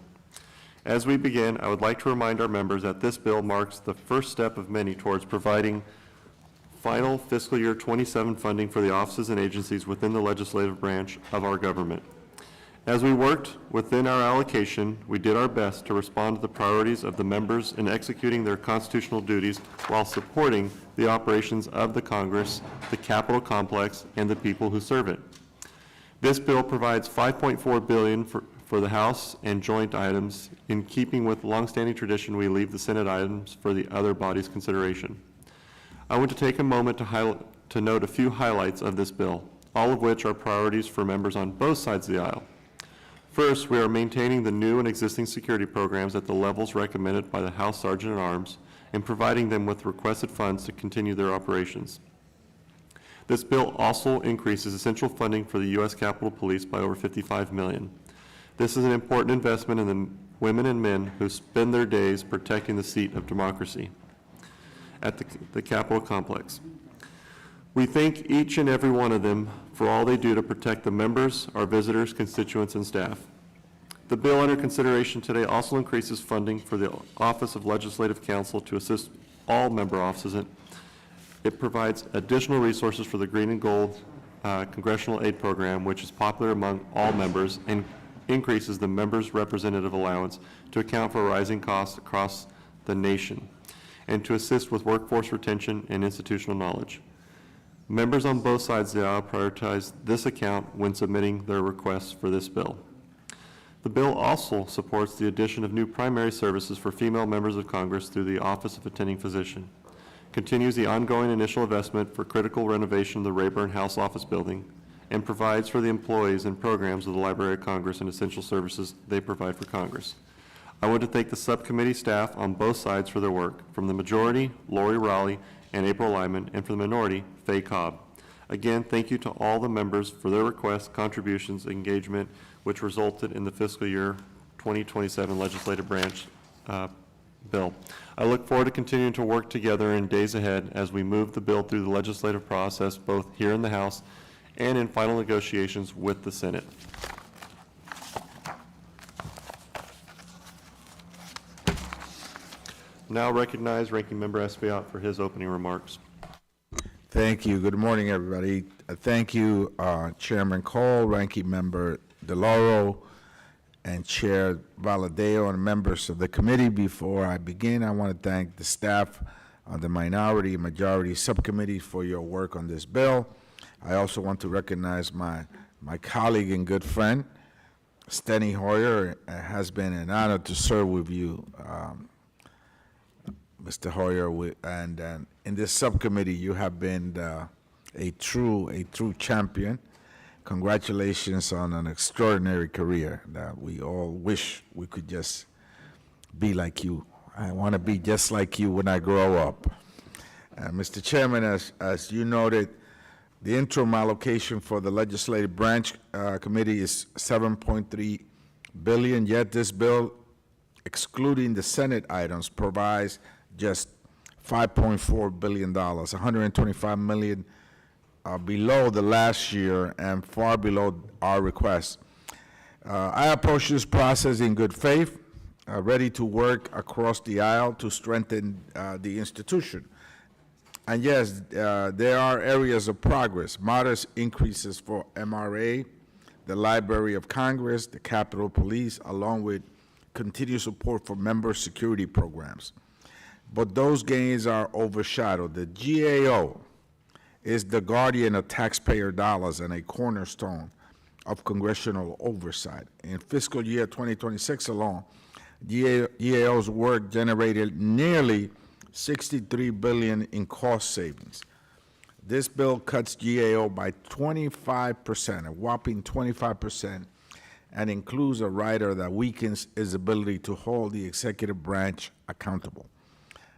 As we begin, I would like to remind our members that this bill marks the first step of many towards providing final Fiscal Year 27 funding for the offices and agencies within the legislative branch of our government. As we worked within our allocation, we did our best to respond to the priorities of the members in executing their constitutional duties while supporting the operations of the Congress, the Capitol complex, and the people who serve it. This bill provides $5.4 billion for the House and joint items. In keeping with longstanding tradition, we leave the Senate items for the other body's consideration. I want to take a moment to note a few highlights of this bill, all of which are priorities for members on both sides of the aisle. First, we are maintaining the new and existing security programs at the levels recommended by the House Sergeant at Arms and providing them with requested funds to continue their operations. This bill also increases essential funding for the U.S. Capitol Police by over $55 million. This is an important investment in the women and men who spend their days protecting the seat of democracy at the Capitol complex. We thank each and every one of them for all they do to protect the members, our visitors, constituents, and staff. The bill under consideration today also increases funding for the Office of Legislative Counsel to assist all member offices. It provides additional resources for the Green and Gold Congressional Aid Program, which is popular among all members, and increases the members' representative allowance to account for rising costs across the nation, and to assist with workforce retention and institutional knowledge. Members on both sides of the aisle prioritize this account when submitting their requests for this bill. The bill also supports the addition of new primary services for female members of Congress through the Office of Attending Physician, continues the ongoing initial investment for critical renovation of the Rayburn House Office Building, and provides for the employees and programs of the Library of Congress and essential services they provide for Congress. I want to thank the subcommittee staff on both sides for their work, from the majority, Lori Raleigh and April Lyman, and from the minority, Faye Cobb. Again, thank you to all the members for their requests, contributions, engagement, which resulted in the fiscal year 2027 legislative branch bill. I look forward to continuing to work together in days ahead as we move the bill through the legislative process, both here in the House and in final negotiations with the Senate. Now recognize Ranking Member Espiat for his opening remarks. Thank you. Good morning, everybody. Thank you, Chairman Cole, Ranking Member Delauro, and Chair Valadeo, and members of the committee. Before I begin, I want to thank the staff of the Minority and Majority Subcommittee for your work on this bill. I also want to recognize my colleague and good friend, Steny Hoyer. It has been an honor to serve with you, Mr. Hoyer, and in this subcommittee, you have been a true champion. Congratulations on an extraordinary career that we all wish we could just be like you. I want to be just like you when I grow up. Mr. Chairman, as you noted, the interim allocation for the Legislative Branch Committee is $7.3 billion, yet this bill, excluding the Senate items, provides just $5.4 billion, $125 million below the last year and far below our request. I approach this process in good faith, ready to work across the aisle to strengthen the institution. And yes, there are areas of progress, modest increases for MRA, the Library of Congress, the Capitol Police, along with continued support for member security programs. But those gains are overshadowed. The GAO is the guardian of taxpayer dollars and a cornerstone of congressional oversight. In fiscal year 2026 alone, GAO's work generated nearly $63 billion in cost savings. This bill cuts GAO by 25%, a whopping 25%, and includes a rider that weakens its ability to hold the executive branch accountable.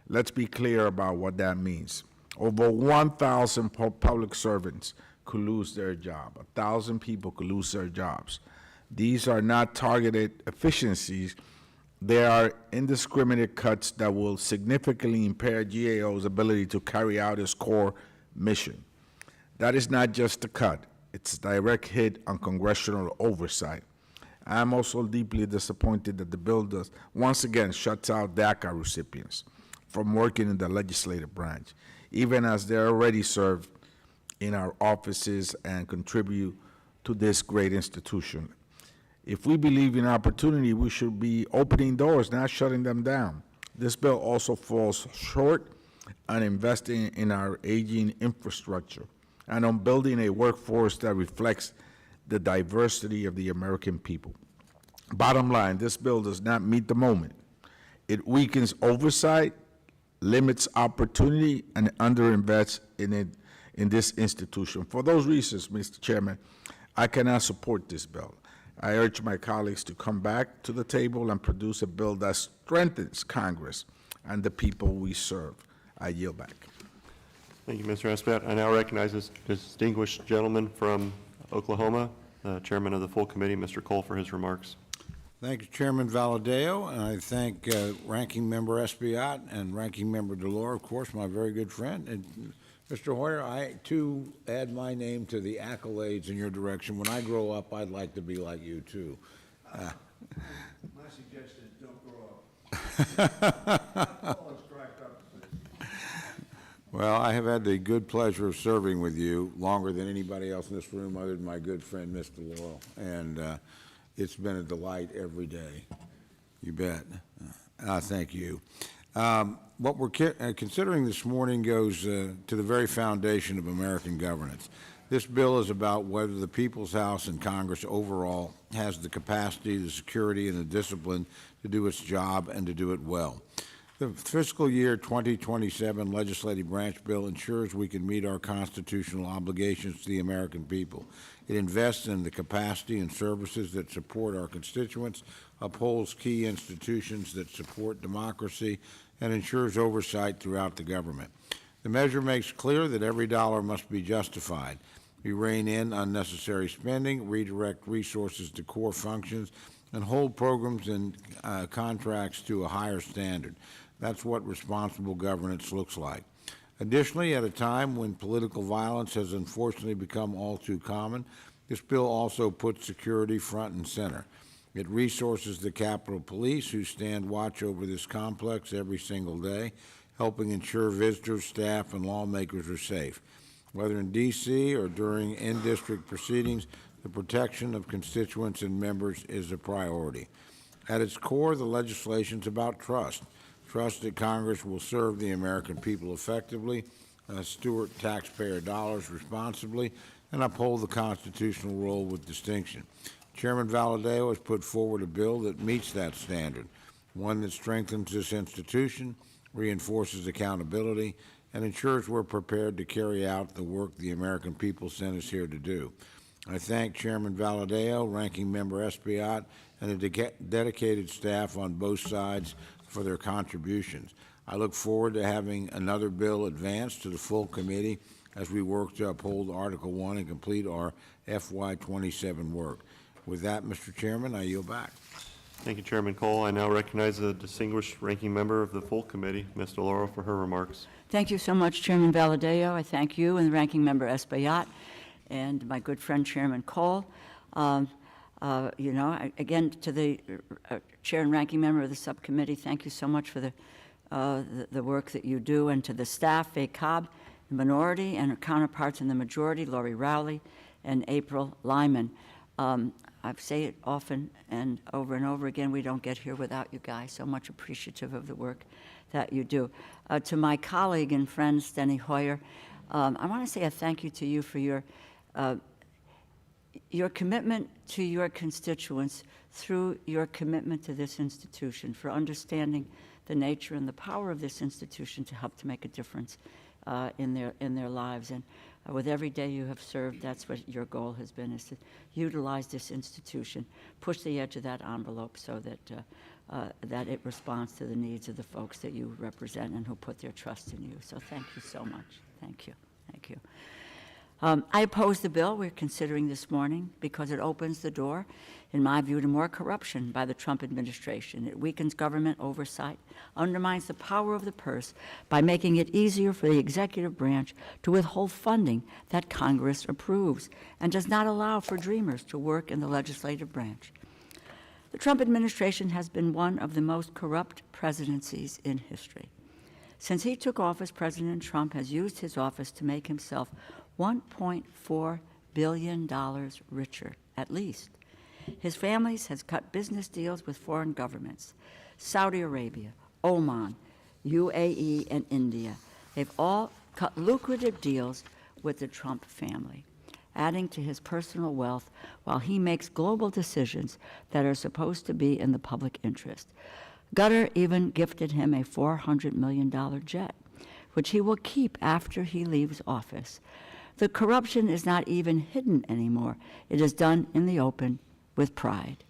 Let's be clear about what that means. Over 1,000 public servants could lose their job. 1,000 people could lose their jobs. These are not targeted efficiencies. They are indiscriminate cuts that will significantly impair GAO's ability to carry out its core mission. That is not just a cut. It's a direct hit on congressional oversight. I'm also deeply disappointed that the bill does, once again, shuts out DACA recipients from working in the legislative branch, even as they already serve in our offices and contribute to this great institution. If we believe in opportunity, we should be opening doors, not shutting them down. This bill also falls short on investing in our aging infrastructure and on building a workforce that reflects the diversity of the American people. Bottom line, this bill does not meet the moment. It weakens oversight, limits opportunity, and underinvests in this institution. For those reasons, Mr. Chairman, I cannot support this bill. I urge my colleagues to come back to the table and produce a bill that strengthens Congress and the people we serve. I yield back. Thank you, Mr. Espaillat. I now recognize this distinguished gentleman from Oklahoma, Chairman of the full committee, Mr. Cole, for his remarks. Thank you, Chairman Valadeo, and I thank Ranking Member Espaillat and Ranking Member Delauro, of course, my very good friend. And Mr. Hoyer, I, too, add my name to the accolades in your direction. When I grow up, I'd like to be like you, too. My suggestion is don't grow up. Well, I have had the good pleasure of serving with you longer than anybody else in this room other than my good friend, Mr. Laurel, and it's been a delight every day. You bet. Thank you. What we're considering this morning goes to the very foundation of American governance. This bill is about whether the People's House and Congress overall has the capacity, the security, and the discipline to do its job and to do it well. The fiscal year 2027 legislative branch bill ensures we can meet our constitutional obligations to the American people. It invests in the capacity and services that support our constituents, upholds key institutions that support democracy, and ensures oversight throughout the government. The measure makes clear that every dollar must be justified. We rein in unnecessary spending, redirect resources to core functions, and hold programs and contracts to a higher standard. That's what responsible governance looks like. Additionally, at a time when political violence has unfortunately become all too common, this bill also puts security front and center. It resources the Capitol Police, who stand watch over this complex every single day, helping ensure visitors, staff, and lawmakers are safe. Whether in D.C. or during in-district proceedings, the protection of constituents and members is a priority. At its core, the legislation is about trust. Trust that Congress will serve the American people effectively, steward taxpayer dollars responsibly, and uphold the constitutional role with distinction. Chairman Valadeo has put forward a bill that meets that standard, one that strengthens this institution, reinforces accountability, and ensures we're prepared to carry out the work the American people sent us here to do. I thank Chairman Valadeo, Ranking Member Espaillat, and the dedicated staff on both sides for their contributions. I look forward to having another bill advanced to the full committee as we work to uphold Article 1 and complete our FY27 work. With that, Mr. Chairman, I yield back. Thank you, Chairman Cole. I now recognize the distinguished ranking member of the full committee, Ms. Delauro, for her remarks. Thank you so much, Chairman Valadeo. I thank you and the Ranking Member Espaillat and my good friend Chairman Cole. Again, to the Chair and Ranking Member of the Subcommittee, thank you so much for the work that you do, and to the staff, Faye Cobb, the minority, and her counterparts in the majority, Lori Rowley and April Lyman. I say it often and over again, we don't get here without you guys. So much appreciative of the work that you do. To my colleague and friend, Steny Hoyer, I want to say a thank you to you for your commitment to your constituents through your commitment to this institution, for understanding the nature and the power of this institution to help to make a difference in their lives. And with every day you have served, that's what your goal has been, is to utilize this institution, push the edge of that envelope so that it responds to the needs of the folks that you represent and who put their trust in you. So thank you so much. Thank you. Thank you. I oppose the bill we're considering this morning because it opens the door, in my view, to more corruption by the Trump administration. It weakens government oversight, undermines the power of the purse by making it easier for the executive branch to withhold funding that Congress approves, and does not allow for dreamers to work in the legislative branch. The Trump administration has been one of the most corrupt presidencies in history. Since he took office, President Trump has used his office to make himself $1.4 billion richer, at least. His family has cut business deals with foreign governments, Saudi Arabia, Oman, UAE, and India. They've all cut lucrative deals with the Trump family, adding to his personal wealth while he makes global decisions that are supposed to be in the public interest. Qatar even gifted him a $400 million jet, which he will keep after he leaves office. The corruption is not even hidden anymore. It is done in the open with pride.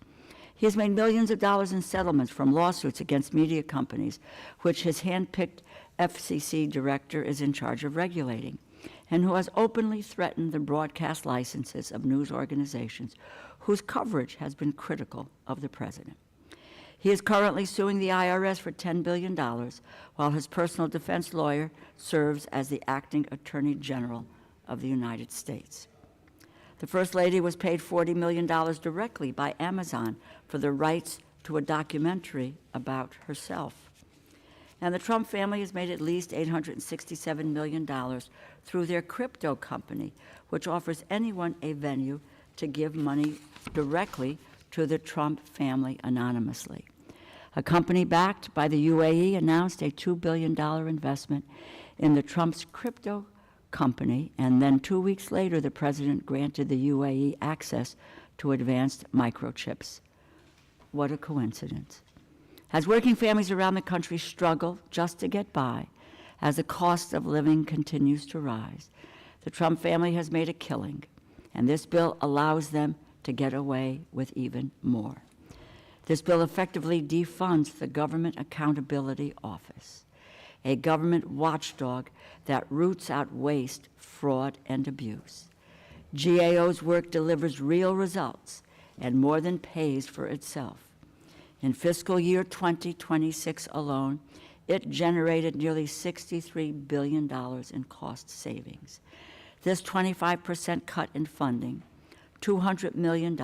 He has made millions of dollars in settlements from lawsuits against media companies, which his hand-picked FCC director is in charge of regulating, and who has openly threatened the broadcast licenses of news organizations whose coverage has been critical of the president. He is currently suing the IRS for $10 billion, while his personal defense lawyer serves as the acting attorney general of the United States. The First Lady was paid $40 million directly by Amazon for the rights to a documentary about herself. And the Trump family has made at least $867 million through their crypto company, which offers anyone a venue to give money directly to the Trump family anonymously. A company backed by the UAE announced a $2 billion investment in the Trump's crypto company, and then 2 weeks later, the president granted the UAE access to advanced microchips. What a coincidence. As working families around the country struggle just to get by, as the cost of living continues to rise, the Trump family has made a killing, and this bill allows them to get away with even more. This bill effectively defunds the Government Accountability Office, a government watchdog that roots out waste, fraud, and abuse. GAO's work delivers real results and more than pays for itself. In fiscal year 2026 alone, it generated nearly $63 billion in cost savings. This 25% cut in funding, $200 million,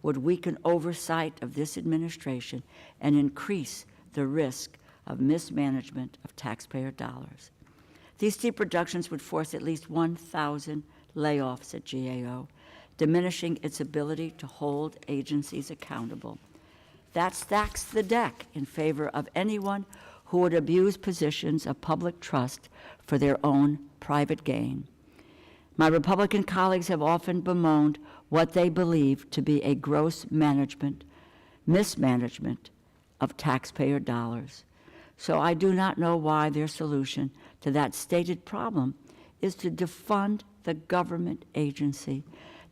would weaken oversight of this administration and increase the risk of mismanagement of taxpayer dollars. These steep reductions would force at least 1,000 layoffs at GAO, diminishing its ability to hold agencies accountable. That stacks the deck in favor of anyone who would abuse positions of public trust for their own private gain. My Republican colleagues have often bemoaned what they believe to be a gross mismanagement of taxpayer dollars. So I do not know why their solution to that stated problem is to defund the government agency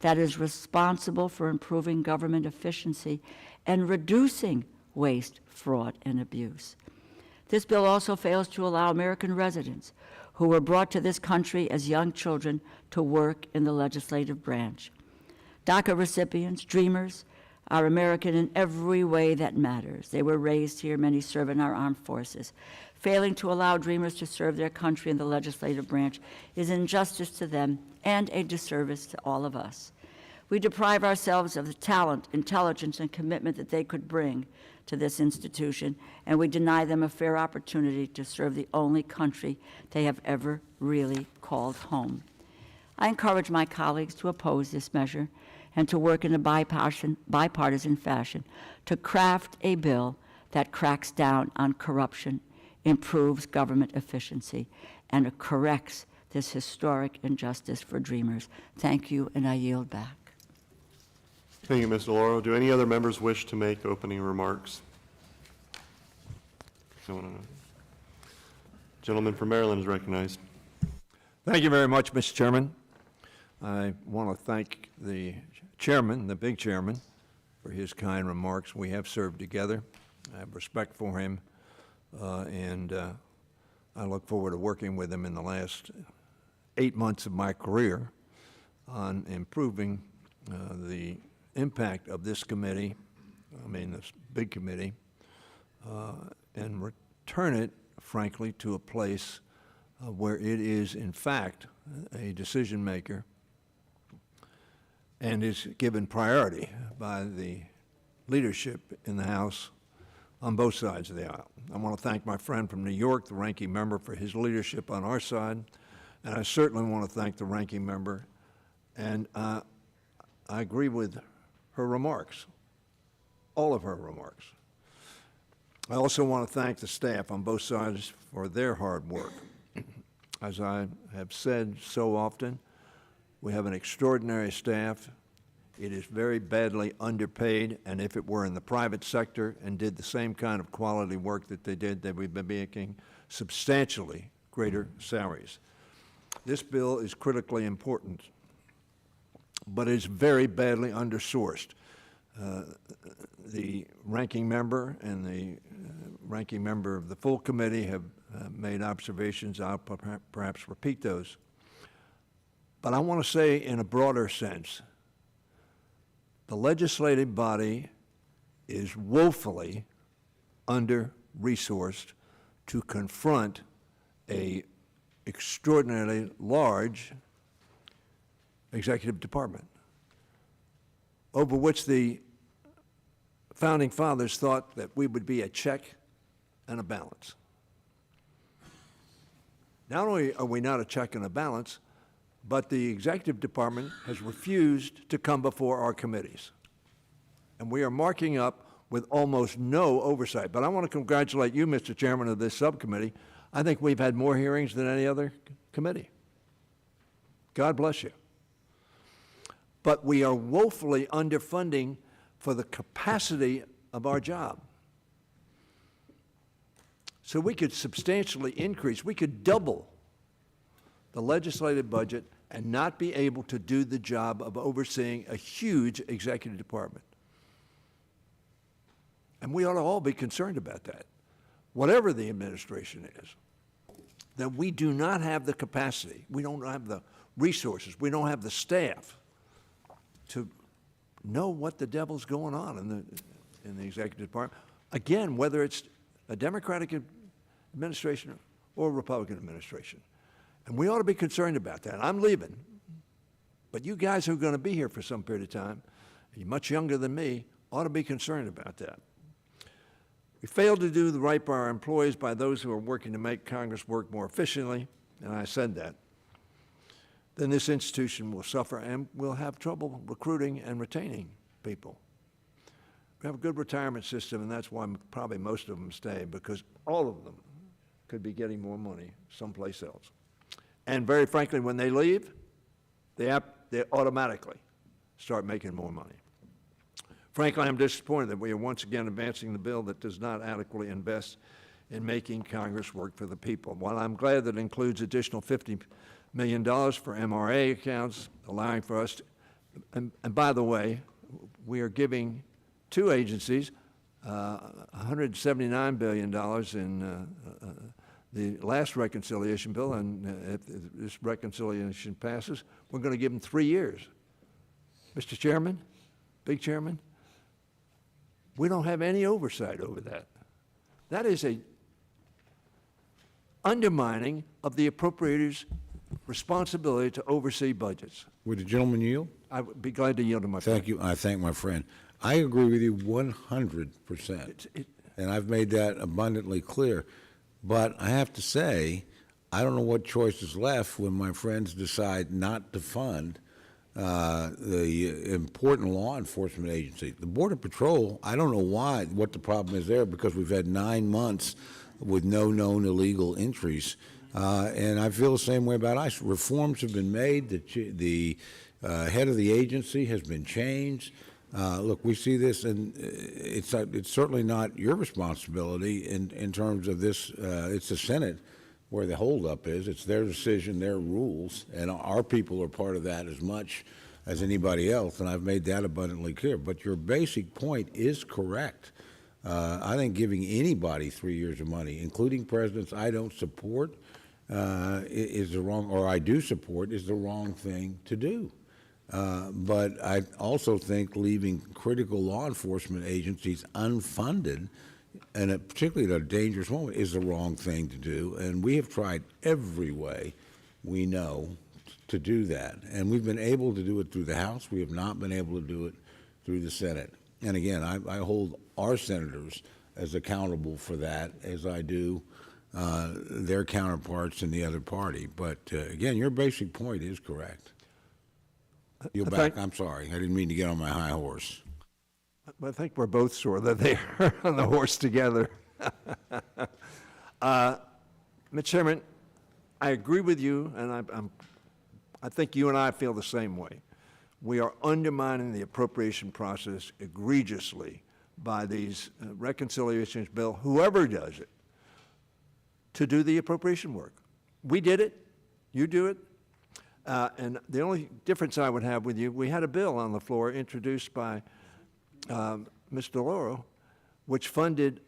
that is responsible for improving government efficiency and reducing waste, fraud, and abuse. This bill also fails to allow American residents who were brought to this country as young children to work in the legislative branch. DACA recipients, dreamers, are American in every way that matters. They were raised here, many serve in our armed forces. Failing to allow dreamers to serve their country in the legislative branch is injustice to them and a disservice to all of us. We deprive ourselves of the talent, intelligence, and commitment that they could bring to this institution, and we deny them a fair opportunity to serve the only country they have ever really called home. I encourage my colleagues to oppose this measure and to work in a bipartisan fashion to craft a bill that cracks down on corruption, improves government efficiency, and corrects this historic injustice for Dreamers. Thank you, and I yield back. Thank you, Ms. Delauro. Do any other members wish to make opening remarks? No one. Gentleman from Maryland is recognized. Thank you very much, Mr. Chairman. I want to thank the chairman, the big chairman, for his kind remarks. We have served together. I have respect for him, and I look forward to working with him in the last 8 months of my career on improving the impact of this committee, this big committee, and return it, frankly, to a place where it is, in fact, a decision maker and is given priority by the leadership in the House on both sides of the aisle. I want to thank my friend from New York, the ranking member, for his leadership on our side, and I certainly want to thank the ranking member, and I agree with her remarks, all of her remarks. I also want to thank the staff on both sides for their hard work. As I have said so often, we have an extraordinary staff. It is very badly underpaid, and if it were in the private sector and did the same kind of quality work that they did, they would be making substantially greater salaries. This bill is critically important, but it's very badly undersourced. The ranking member and the ranking member of the full committee have made observations. I'll perhaps repeat those. But I want to say in a broader sense, the legislative body is woefully under-resourced to confront an extraordinarily large executive department, over which the founding fathers thought that we would be a check and a balance. Not only are we not a check and a balance, but the executive department has refused to come before our committees. And we are marking up with almost no oversight. But I want to congratulate you, Mr. Chairman of this subcommittee. I think we've had more hearings than any other committee. God bless you. But we are woefully underfunding for the capacity of our job. So we could substantially increase, we could double the legislative budget and not be able to do the job of overseeing a huge executive department. And we ought to all be concerned about that, whatever the administration is, that we do not have the capacity, we don't have the resources, we don't have the staff to know what the devil's going on in the executive department. Again, whether it's a Democratic administration or a Republican administration. And we ought to be concerned about that. I'm leaving, but you guys who are going to be here for some period of time, you're much younger than me, ought to be concerned about that. We failed to do the right by our employees, by those who are working to make Congress work more efficiently, and I said that. Then this institution will suffer and we'll have trouble recruiting and retaining people. We have a good retirement system, and that's why probably most of them stay, because all of them could be getting more money someplace else. And very frankly, when they leave, they automatically start making more money. Frankly, I'm disappointed that we are once again advancing the bill that does not adequately invest in making Congress work for the people. While I'm glad that it includes additional $50 million for MRA accounts, allowing for us to, and by the way, we are giving two agencies $179 billion in the last reconciliation bill, and if this reconciliation passes, we're going to give them 3 years. Mr. Chairman, big chairman, we don't have any oversight over that. That is a undermining of the appropriators' responsibility to oversee budgets. Would the gentleman yield? I would be glad to yield to my friend. Thank you. I thank my friend. I agree with you 100%, and I've made that abundantly clear. But I have to say, I don't know what choice is left when my friends decide not to fund the important law enforcement agency. The Border Patrol, I don't know what the problem is there, because we've had 9 months with no known illegal entries. And I feel the same way about ICE. Reforms have been made. The head of the agency has been changed. Look, we see this, and it's certainly not your responsibility in terms of this. It's the Senate where the holdup is. It's their decision, their rules, and our people are part of that as much as anybody else, and I've made that abundantly clear. But your basic point is correct. I think giving anybody 3 years of money, including presidents I don't support, is the wrong, or I do support, is the wrong thing to do. But I also think leaving critical law enforcement agencies unfunded, and particularly at a dangerous moment, is the wrong thing to do. And we have tried every way we know to do that. And we've been able to do it through the House. We have not been able to do it through the Senate. And again, I hold our senators as accountable for that as I do their counterparts in the other party. But again, your basic point is correct. You're back. I'm sorry. I didn't mean to get on my high horse. I think we're both sure that they are on the horse together. Mr. Chairman, I agree with you, and I think you and I feel the same way. We are undermining the appropriation process egregiously by these reconciliations bill, whoever does it, to do the appropriation work. We did it. You do it. And the only difference I would have with you, we had a bill on the floor introduced by Ms. Delauro, which funded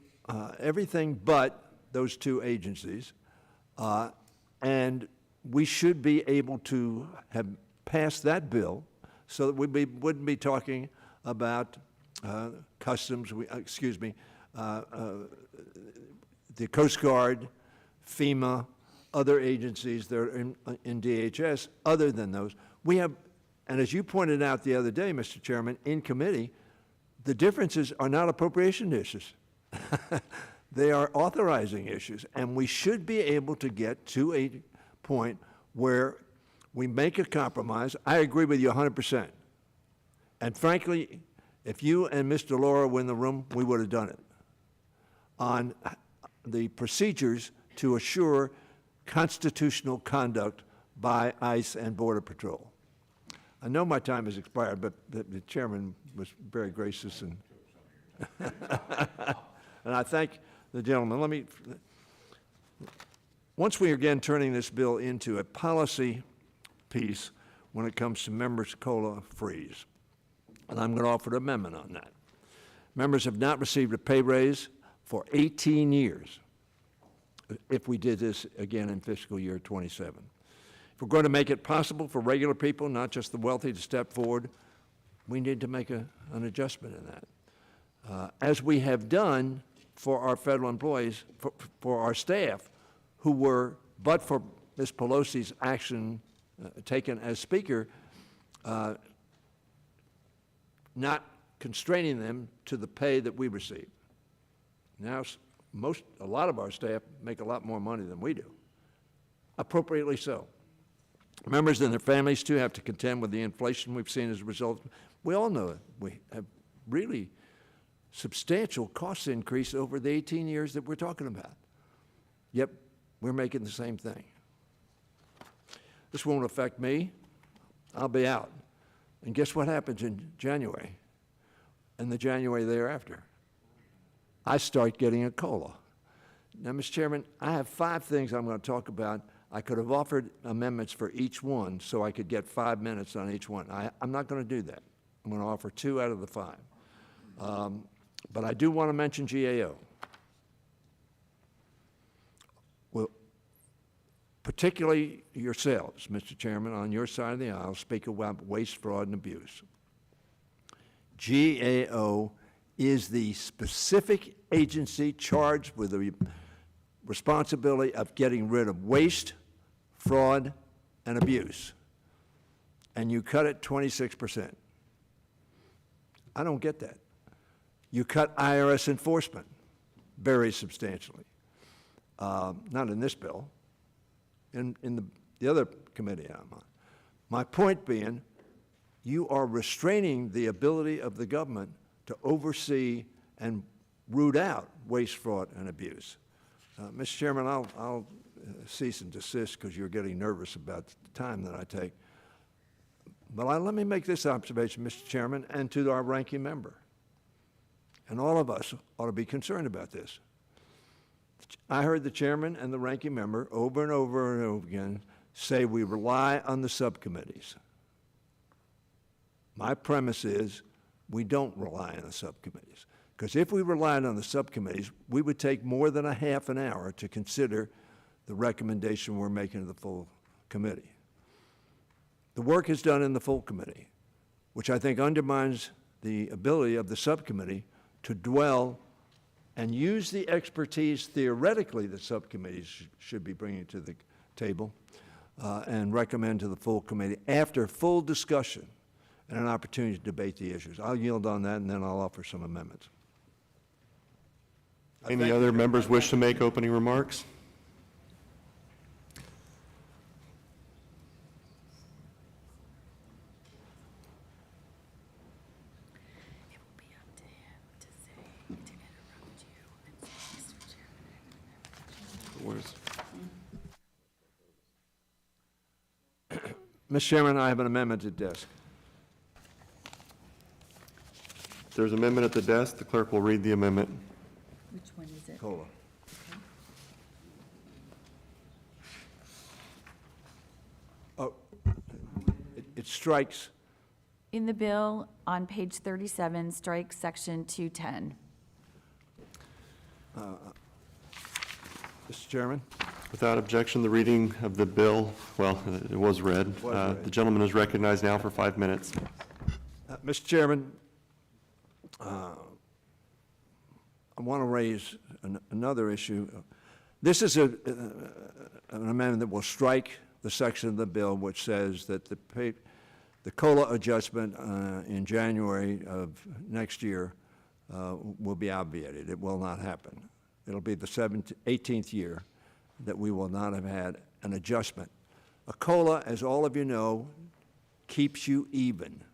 everything but those two agencies. And we should be able to have passed that bill so that we wouldn't be talking about customs, the Coast Guard, FEMA, other agencies that are in DHS other than those. We have, and as you pointed out the other day, Mr. Chairman, in committee, the differences are not appropriation issues. They are authorizing issues, and we should be able to get to a point where we make a compromise. I agree with you 100%. And frankly, if you and Ms. Delauro were in the room, we would have done it on the procedures to assure constitutional conduct by ICE and Border Patrol. I know my time has expired, but the chairman was very gracious, and and I thank the gentleman. Once we are again turning this bill into a policy piece when it comes to members' COLA freeze, and I'm going to offer an amendment on that. Members have not received a pay raise for 18 years if we did this again in fiscal year 27. If we're going to make it possible for regular people, not just the wealthy, to step forward, we need to make an adjustment in that. As we have done for our federal employees, for our staff, who were, but for Ms. Pelosi's action taken as Speaker, not constraining them to the pay that we receive. Now, a lot of our staff make a lot more money than we do, appropriately so. Members and their families, too, have to contend with the inflation we've seen as a result. We all know it. We have really substantial cost increase over the 18 years that we're talking about. Yet, we're making the same thing. This won't affect me. I'll be out. And guess what happens in January and the January thereafter? I start getting a COLA. Now, Mr. Chairman, I have 5 things I'm going to talk about. I could have offered amendments for each one so I could get 5 minutes on each one. I'm not going to do that. I'm going to offer 2 out of the 5. But I do want to mention GAO. Well, particularly yourselves, Mr. Chairman, on your side of the aisle, speak about waste, fraud, and abuse. GAO is the specific agency charged with the responsibility of getting rid of waste, fraud, and abuse. And you cut it 26%. I don't get that. You cut IRS enforcement very substantially. Not in this bill, in the other committee I'm on. My point being, you are restraining the ability of the government to oversee and root out waste, fraud, and abuse. Mr. Chairman, I'll cease and desist because you're getting nervous about the time that I take. But let me make this observation, Mr. Chairman, and to our ranking member. And all of us ought to be concerned about this. I heard the chairman and the ranking member over and over and over again say we rely on the subcommittees. My premise is we don't rely on the subcommittees. Because if we relied on the subcommittees, we would take more than a half an hour to consider the recommendation we're making to the full committee. The work is done in the full committee, which I think undermines the ability of the subcommittee to dwell and use the expertise theoretically that subcommittees should be bringing to the table and recommend to the full committee after full discussion and an opportunity to debate the issues. I'll yield on that, and then I'll offer some amendments. Any other members wish to make opening remarks? Mr. Chairman, I have an amendment at desk. If there's an amendment at the desk, the clerk will read the amendment. Which one is it? COLA. Oh, it strikes. In the bill, on page 37, strike section 210. Mr. Chairman? Without objection, the reading of the bill, well, it was read. The gentleman is recognized now for 5 minutes. Mr. Chairman, I want to raise another issue. This is an amendment that will strike the section of the bill which says that the COLA adjustment in January of next year will be obviated. It will not happen. It'll be the 18th year that we will not have had an adjustment. A COLA, as all of you know, keeps you even.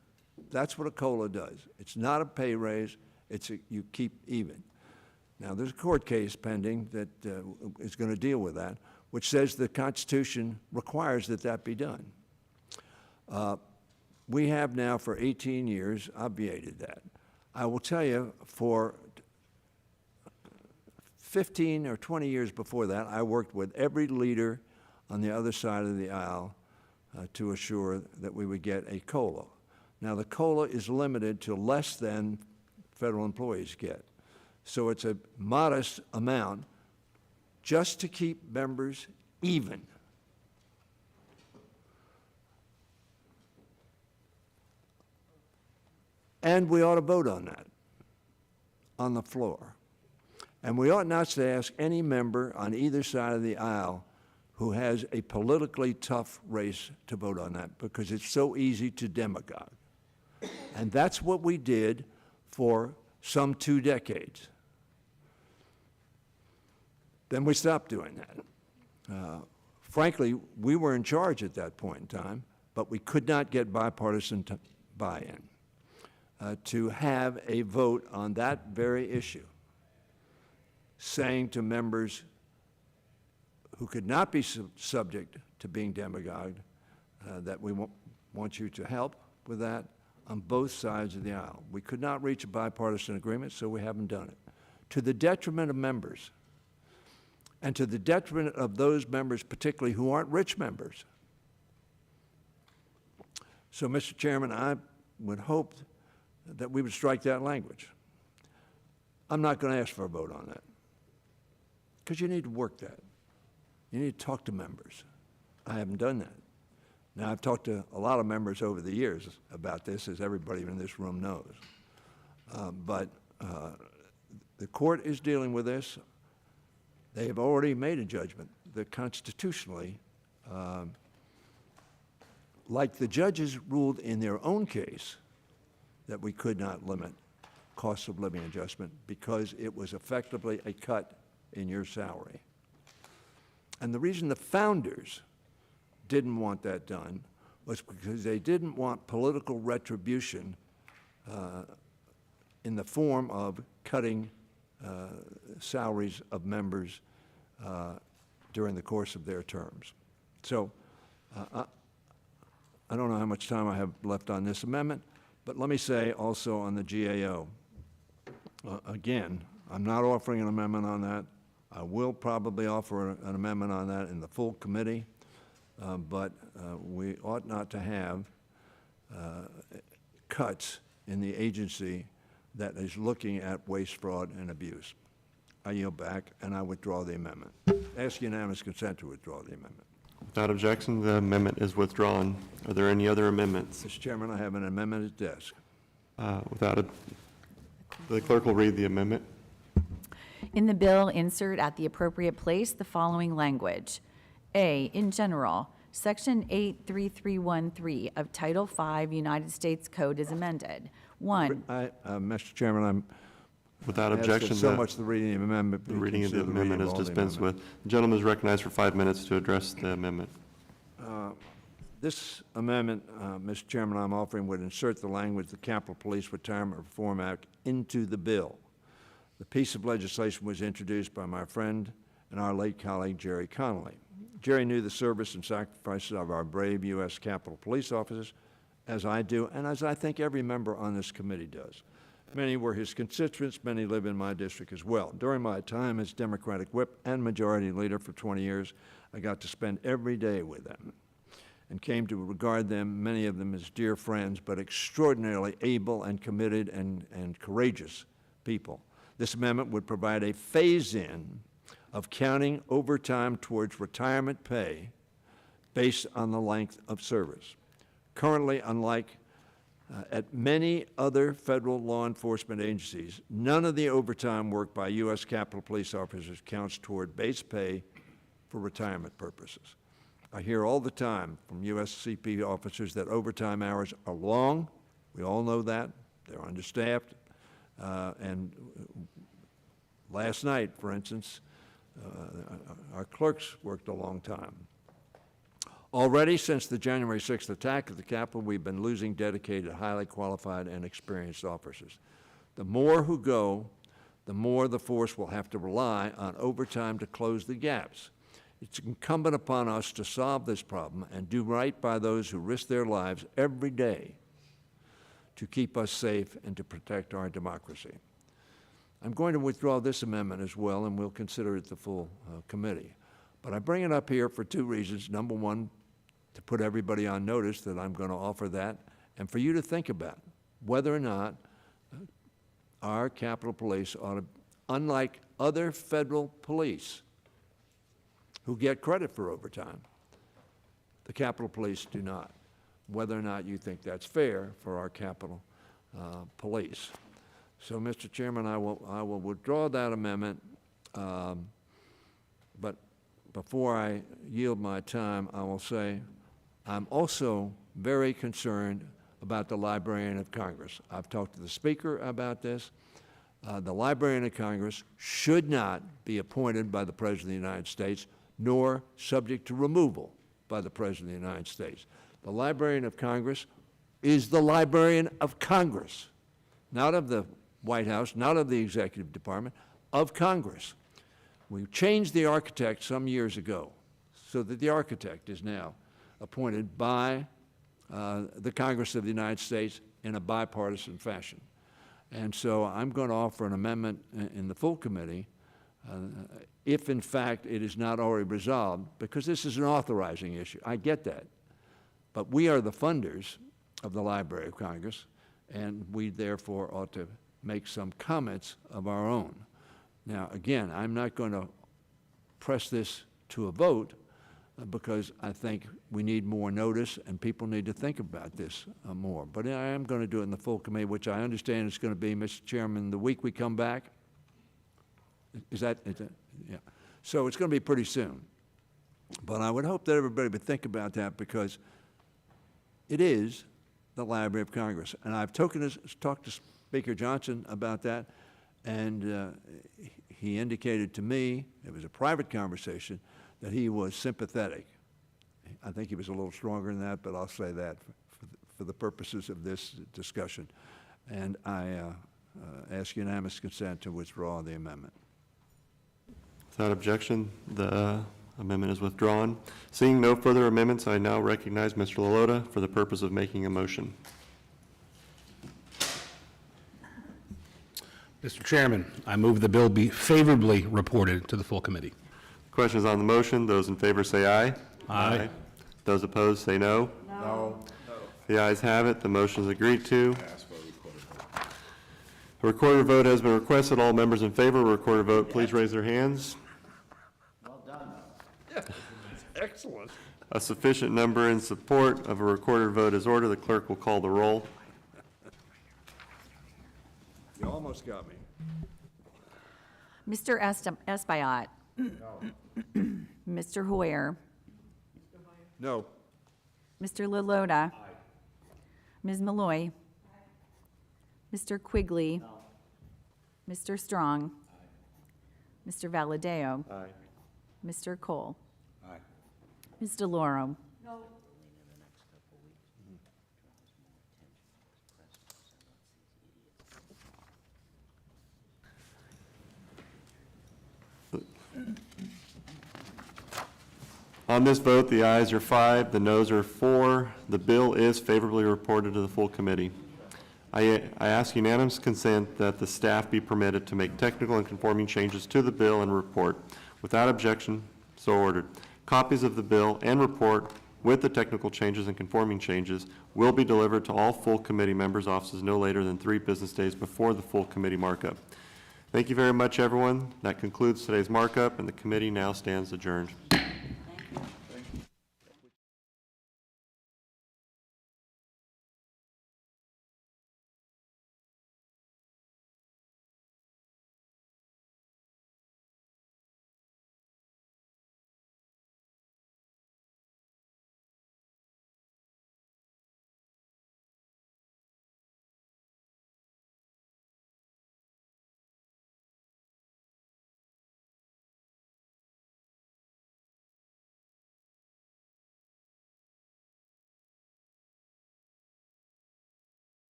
That's what a COLA does. It's not a pay raise, you keep even. Now, there's a court case pending that is going to deal with that, which says the Constitution requires that that be done. We have now for 18 years obviated that. I will tell you, for 15 or 20 years before that, I worked with every leader on the other side of the aisle to assure that we would get a COLA. Now, the COLA is limited to less than federal employees get. So it's a modest amount just to keep members even. And we ought to vote on that on the floor. And we ought not to ask any member on either side of the aisle who has a politically tough race to vote on that, because it's so easy to demagogue. And that's what we did for some 2 decades. Then we stopped doing that. Frankly, we were in charge at that point in time, but we could not get bipartisan buy-in to have a vote on that very issue, saying to members who could not be subject to being demagogued that we want you to help with that on both sides of the aisle. We could not reach a bipartisan agreement, so we haven't done it. To the detriment of members, and to the detriment of those members particularly who aren't rich members. So, Mr. Chairman, I would hope that we would strike that language. I'm not going to ask for a vote on that, because you need to work that. You need to talk to members. I haven't done that. Now, I've talked to a lot of members over the years about this, as everybody in this room knows. But the court is dealing with this. They have already made a judgment that constitutionally, like the judges ruled in their own case, that we could not limit cost of living adjustment because it was effectively a cut in your salary. And the reason the founders didn't want that done was because they didn't want political retribution in the form of cutting salaries of members during the course of their terms. So I don't know how much time I have left on this amendment, but let me say also on the GAO, again, I'm not offering an amendment on that. I will probably offer an amendment on that in the full committee, but we ought not to have cuts in the agency that is looking at waste, fraud, and abuse. I yield back, and I withdraw the amendment. Ask unanimous consent to withdraw the amendment. Without objection, the amendment is withdrawn. Are there any other amendments? Mr. Chairman, I have an amendment at desk. The clerk will read the amendment. In the bill, insert at the appropriate place the following language. A, in general, Section 83313 of Title V United States Code is amended. 1. Mr. Chairman, I'm Without objection, so much the reading of the amendment. the reading of the amendment is dispensed with. The gentleman is recognized for 5 minutes to address the amendment. This amendment, Mr. Chairman, I'm offering would insert the language, the Capitol Police Retirement Reform Act, into the bill. The piece of legislation was introduced by my friend and our late colleague, Jerry Connolly. Jerry knew the service and sacrifices of our brave U.S. Capitol Police officers, as I do, and as I think every member on this committee does. Many were his constituents, many live in my district as well. During my time as Democratic whip and majority leader for 20 years, I got to spend every day with them and came to regard them, many of them, as dear friends, but extraordinarily able and committed and courageous people. This amendment would provide a phase-in of counting overtime towards retirement pay based on the length of service. Currently, unlike at many other federal law enforcement agencies, none of the overtime work by U.S. Capitol Police officers counts toward base pay for retirement purposes. I hear all the time from USCP officers that overtime hours are long. We all know that. They're understaffed. And last night, for instance, our clerks worked a long time. Already, since the January 6th attack at the Capitol, we've been losing dedicated, highly qualified, and experienced officers. The more who go, the more the force will have to rely on overtime to close the gaps. It's incumbent upon us to solve this problem and do right by those who risk their lives every day to keep us safe and to protect our democracy. I'm going to withdraw this amendment as well, and we'll consider it the full committee. But I bring it up here for two reasons. Number one, to put everybody on notice that I'm going to offer that, and for you to think about whether or not our Capitol Police ought to, unlike other federal police who get credit for overtime, the Capitol Police do not, whether or not you think that's fair for our Capitol Police. So, Mr. Chairman, I will withdraw that amendment, but before I yield my time, I will say I'm also very concerned about the Librarian of Congress. I've talked to the Speaker about this. The Librarian of Congress should not be appointed by the President of the United States, nor subject to removal by the President of the United States. The Librarian of Congress is the Librarian of Congress, not of the White House, not of the Executive Department, of Congress. We changed the architect some years ago so that the architect is now appointed by the Congress of the United States in a bipartisan fashion. And so I'm going to offer an amendment in the full committee if, in fact, it is not already resolved, because this is an authorizing issue. I get that. But we are the funders of the Library of Congress, and we therefore ought to make some comments of our own. Now, again, I'm not going to press this to a vote because I think we need more notice and people need to think about this more. But I am going to do it in the full committee, which I understand is going to be, Mr. Chairman, the week we come back. Is that yeah. So it's going to be pretty soon. But I would hope that everybody would think about that, because it is the Library of Congress. And I've talked to Speaker Johnson about that, and he indicated to me, it was a private conversation, that he was sympathetic. I think he was a little stronger than that, but I'll say that for the purposes of this discussion. And I ask unanimous consent to withdraw the amendment. Without objection, the amendment is withdrawn. Seeing no further amendments, I now recognize Mr. Lalota for the purpose of making a motion. Mr. Chairman, I move the bill be favorably reported to the full committee. Questions on the motion? Those in favor say aye. Aye. Those opposed say no. No. The ayes have it. The motion is agreed to. A recorded vote has been requested. All members in favor of a recorded vote, please raise their hands. Well done. Excellent. A sufficient number in support of a recorded vote is ordered. The clerk will call the roll. You almost got me. Mr. Espaillat. Mr. Hoyer. No. Mr. Lalota. Ms. Malloy. Mr. Quigley. Mr. Strong. Mr. Valadeo. Aye. Mr. Cole. Ms. Delauro. On this vote, the ayes are 5, the noes are 4. The bill is favorably reported to the full committee. I ask unanimous consent that the staff be permitted to make technical and conforming changes to the bill and report. Without objection, so ordered. Copies of the bill and report with the technical changes and conforming changes will be delivered to all full committee members' offices no later than 3 business days before the full committee markup. Thank you very much, everyone. That concludes today's markup, and the committee now stands adjourned.